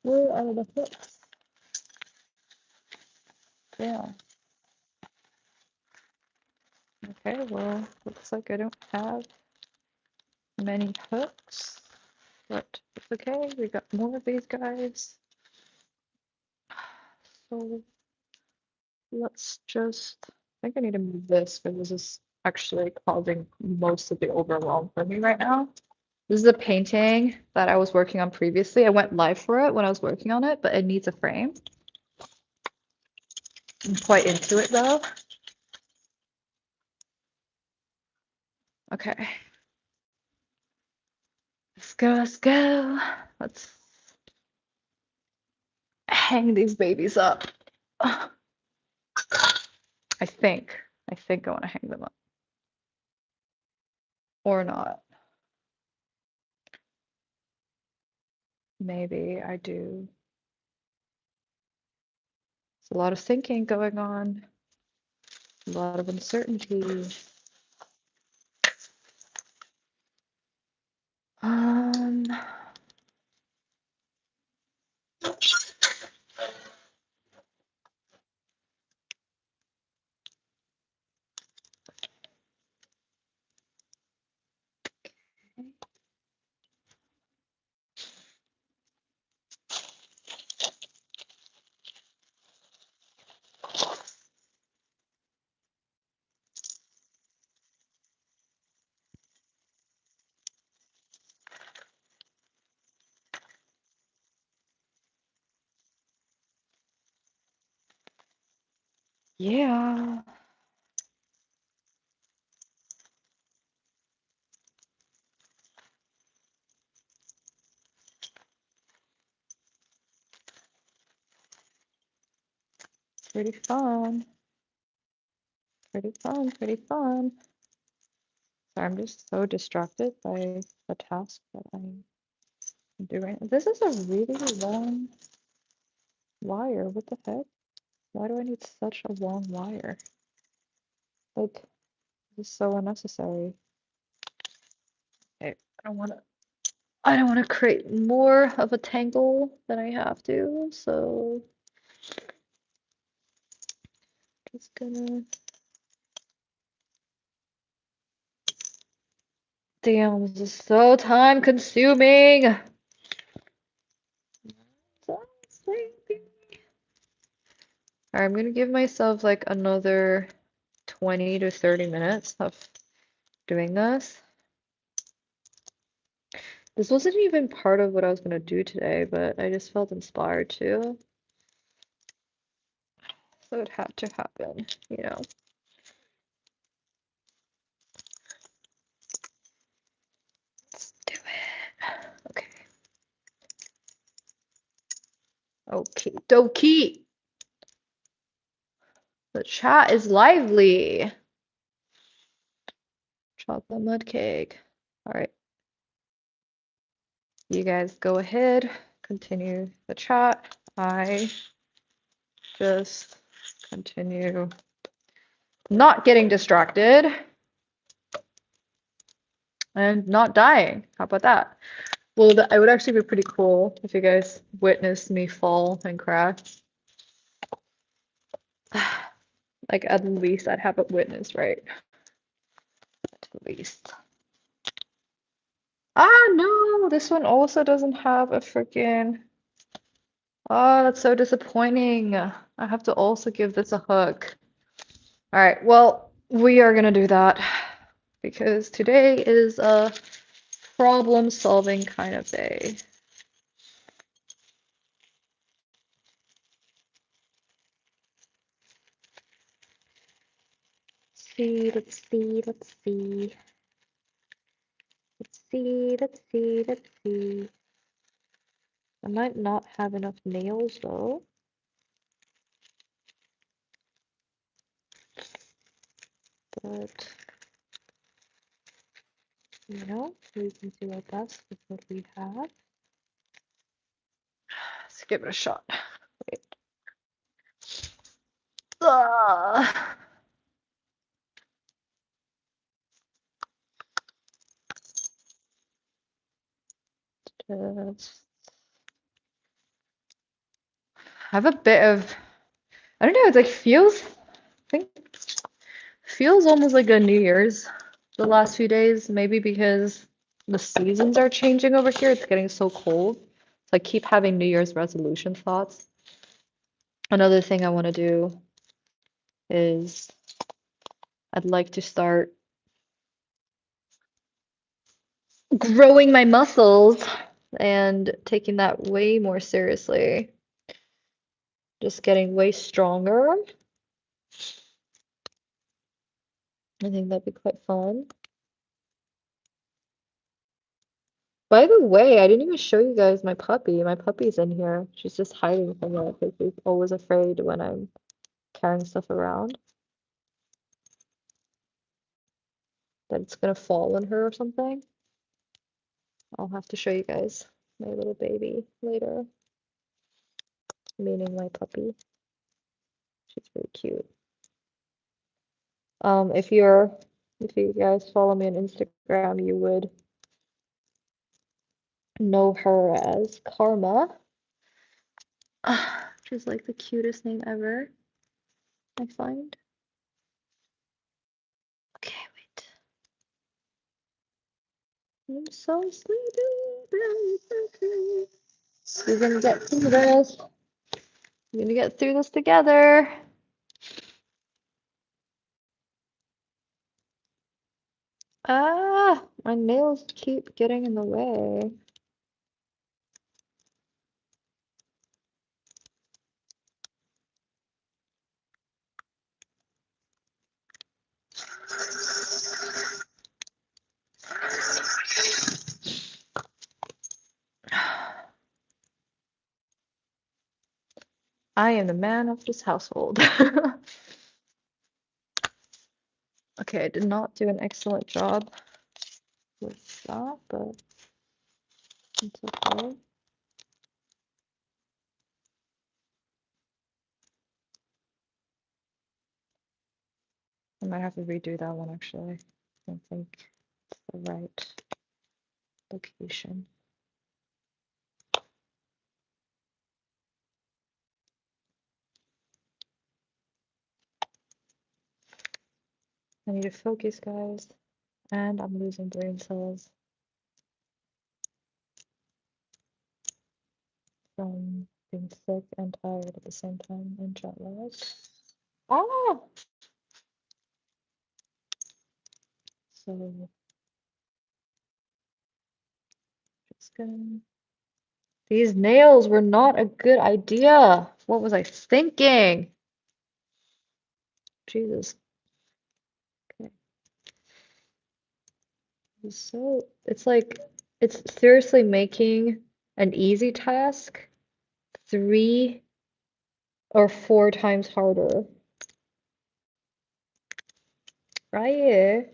where are the hooks? Yeah. Okay, well, looks like I don't have many hooks, but it's okay. We got more of these guys. So let's just, I think I need to move this because this is actually causing most of the overwhelm for me right now. This is a painting that I was working on previously. I went live for it when I was working on it, but it needs a frame. I'm quite into it though. Okay. Let's go, let's go. Let's hang these babies up. I think. I think I want to hang them up. Or not. Maybe I do. There's a lot of thinking going on. A lot of uncertainty. Um, yeah. Pretty fun. Pretty fun, pretty fun. Sorry, I'm just so distracted by the task that I'm doing. This is a really long wire. What the heck? Why do I need such a long wire? Like, this is so unnecessary. Okay, I don't wanna create more of a tangle than I have to, so just gonna. Damn, this is so time consuming. So sleepy. Alright, I'm gonna give myself like another 20 to 30 minutes of doing this. This wasn't even part of what I was gonna do today, but I just felt inspired to. So it had to happen, you know. Let's do it. Okay. Okay, dokie. The chat is lively. Chocolate mud cake. All right. You guys go ahead, continue the chat. I just continue not getting distracted and not dying. How about that? Well, it would actually be pretty cool if you guys witnessed me fall and crash. Like, at least I'd have a witness, right? At least. Ah, no, this one also doesn't have a freaking. Oh, that's so disappointing. I have to also give this a hook. All right, well, we are gonna do that because today is a problem-solving kind of day. Let's see, let's see. Let's see, let's see, let's see. I might not have enough nails though. But, you know, we can do our best with what we have. Let's give it a shot. Wait. Just have a bit of, I don't know, it's like feels, I think feels almost like a New Year's the last few days, maybe because the seasons are changing over here. It's getting so cold. So I keep having New Year's resolution thoughts. Another thing I want to do is I'd like to start growing my muscles and taking that way more seriously. Just getting way stronger. I think that'd be quite fun. By the way, I didn't even show you guys my puppy. My puppy's in here. She's just hiding from me because she's always afraid when I'm carrying stuff around that it's gonna fall on her or something. I'll have to show you guys my little baby later, meaning my puppy. She's very cute. If you guys follow me on Instagram, you would know her as Karma, which is like the cutest name ever, I find. Okay, wait. I'm so sleepy. We're gonna get through this. We're gonna get through this together. Ah, my nails keep getting in the way. I am the man of this household. Okay, I did not do an excellent job with that, but it's okay. I might have to redo that one actually. I don't think it's the right location. I need to focus, guys, and I'm losing brain cells from being sick and tired at the same time and jet lag. Ah! So just gonna. These nails were not a good idea. What was I thinking? Jesus. Okay. It's like it's seriously making an easy task 3 or 4 times harder. Right?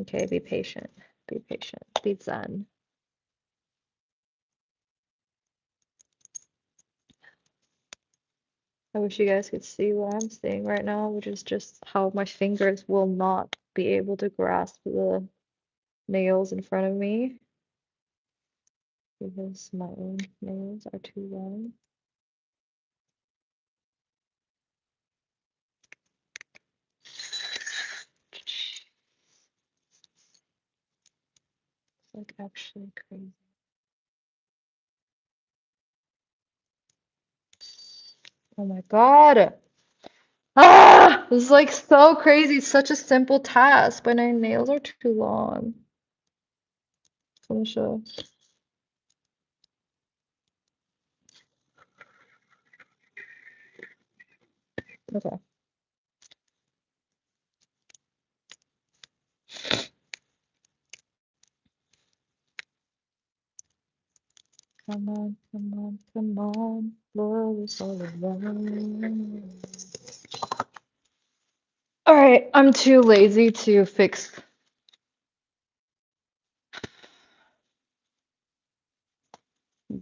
Okay, be patient. Be patient. Be zen. I wish you guys could see what I'm seeing right now, which is just how my fingers will not be able to grasp the nails in front of me because my own nails are too long. It's like actually crazy. Oh my God. Ah! This is like so crazy. It's such a simple task, but my nails are too long. I'm gonna show. Okay. Come on, come on, come on. Love is all around. All right, I'm too lazy to fix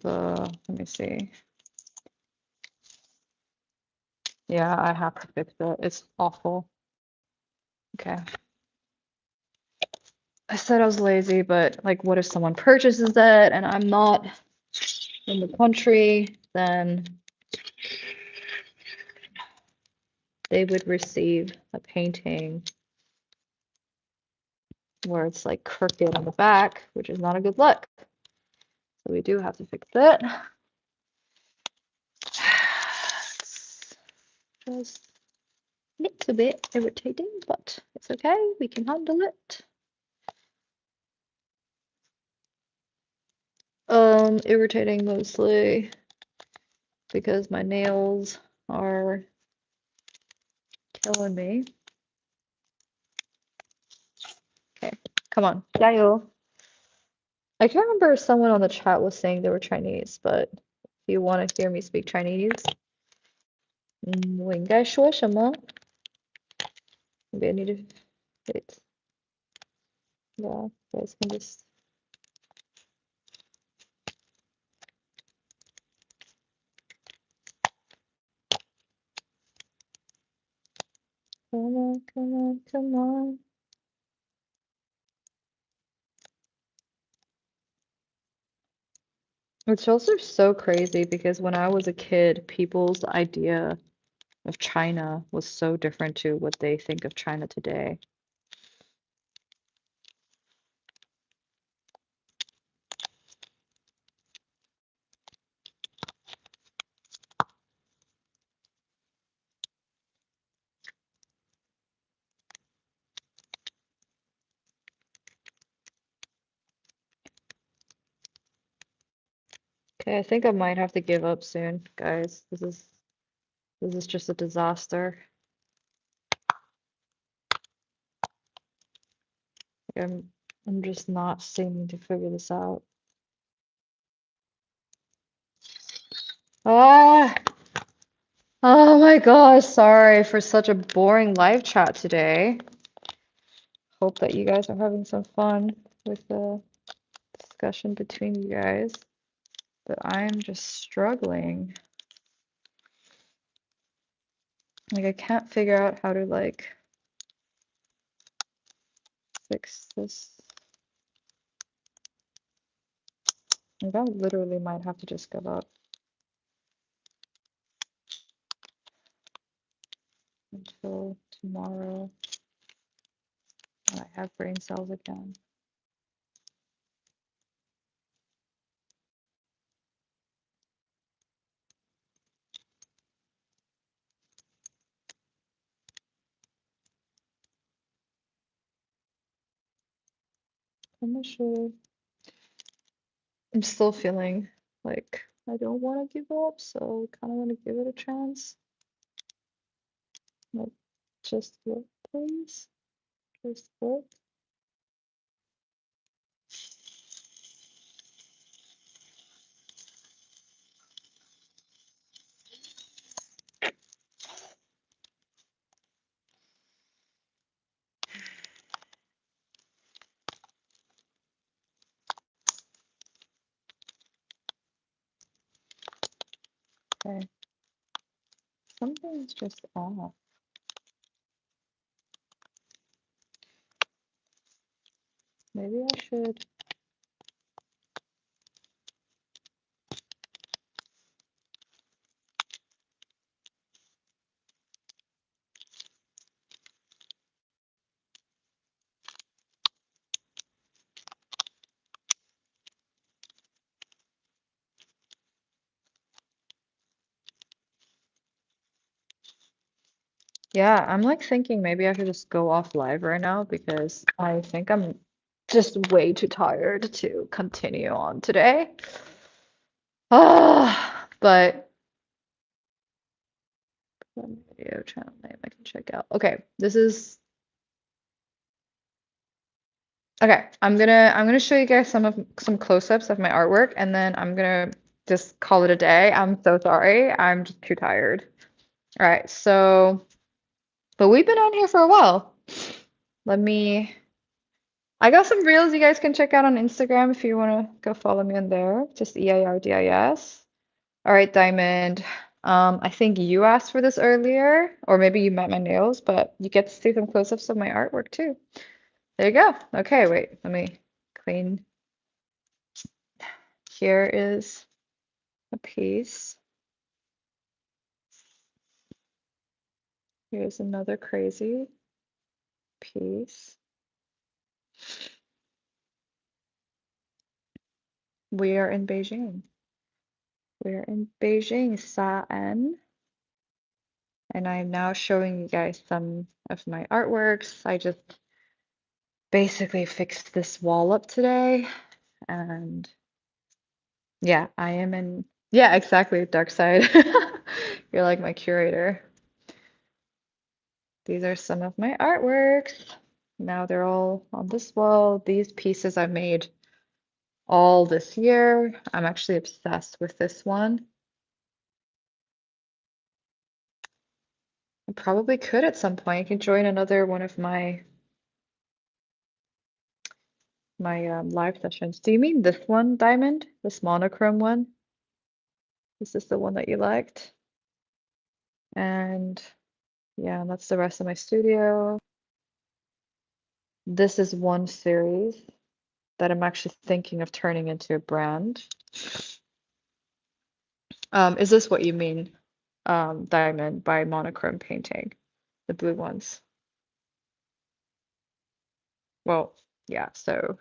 let me see. Yeah, I have to fix it. It's awful. Okay. I said I was lazy, but like, what if someone purchases it and I'm not in the country? Then they would receive a painting where it's like crooked on the back, which is not a good look. So we do have to fix it. It's just a little bit irritating, but it's okay. We can handle it. Irritating mostly because my nails are killing me. Okay, come on, jayo. I can't remember if someone on the chat was saying they were Chinese, but if you want to hear me speak Chinese, 我应该说什么? Maybe I need to wait. Yeah, you guys can just. Come on, come on, come on. It's also so crazy because when I was a kid, people's idea of China was so different to what they think of China today. Okay, I think I might have to give up soon, guys. This is just a disaster. I'm just not seeming to figure this out. Ah! Oh my gosh, sorry for such a boring live chat today. Hope that you guys are having some fun with the discussion between you guys. But I'm just struggling. Like I can't figure out how to like fix this. Like I literally might have to just give up until tomorrow when I have brain cells again. I'm not sure. I'm still feeling like I don't want to give up, so I kind of want to give it a chance. Like, just work, please. Just work. Okay. Something's just off. Maybe I should. Yeah, I'm like thinking maybe I should just go off live right now because I think I'm just way too tired to continue on today. Ah, but video channel name I can check out. Okay, this is okay. I'm gonna show you guys some close-ups of my artwork and then I'm gonna just call it a day. I'm so sorry. I'm just too tired. All right, so but we've been on here for a while. I got some reels you guys can check out on Instagram if you want to go follow me on there. Just EIRDIS. All right, Diamond. I think you asked for this earlier, or maybe you met my nails, but you get to see some close-ups of my artwork too. There you go. Okay, wait, let me clean. Here is a piece. Here's another crazy piece. We are in Beijing. We're in Beijing, Sa'an. And I'm now showing you guys some of my artworks. I just basically fixed this wall up today. And yeah, I am in, yeah, exactly, dark side. You're like my curator. These are some of my artworks. Now they're all on this wall. These pieces I made all this year. I'm actually obsessed with this one. I probably could at some point. I can join another one of my live sessions. Do you mean this one, Diamond? This monochrome one? Is this the one that you liked? And yeah, that's the rest of my studio. This is one series that I'm actually thinking of turning into a brand. Is this what you mean, Diamond, by monochrome painting? The blue ones. Well, yeah, so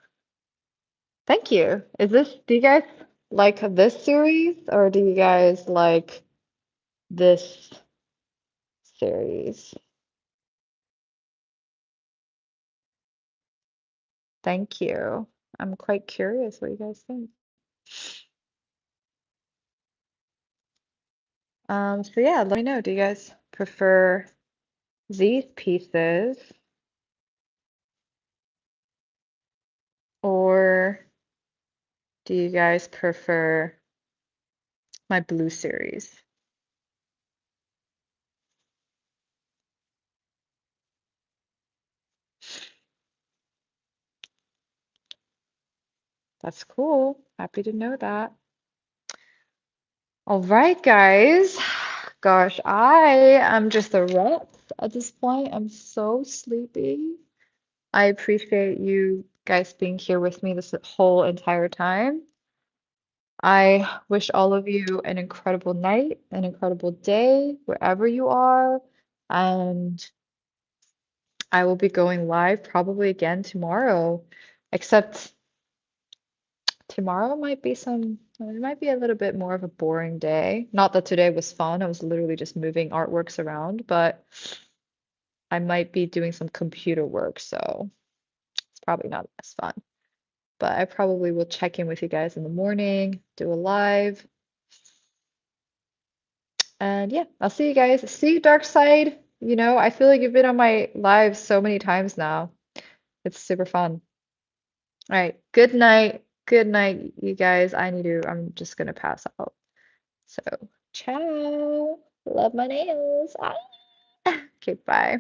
thank you. Do you guys like this series or do you guys like this series? Thank you. I'm quite curious what you guys think. So yeah, let me know. Do you guys prefer these pieces or do you guys prefer my blue series? That's cool. Happy to know that. All right, guys. Gosh, I am just a wreck at this point. I'm so sleepy. I appreciate you guys being here with me this whole entire time. I wish all of you an incredible night, an incredible day, wherever you are. And I will be going live probably again tomorrow, except tomorrow it might be a little bit more of a boring day. Not that today was fun. I was literally just moving artworks around, but I might be doing some computer work, so it's probably not as fun. But I probably will check in with you guys in the morning, do a live. And yeah, I'll see you guys. See you, Dark Side. I feel like you've been on my live so many times now. It's super fun. All right. Good night. Good night, you guys. I'm just gonna pass out. So, ciao. Love my nails. Ah. Okay, bye.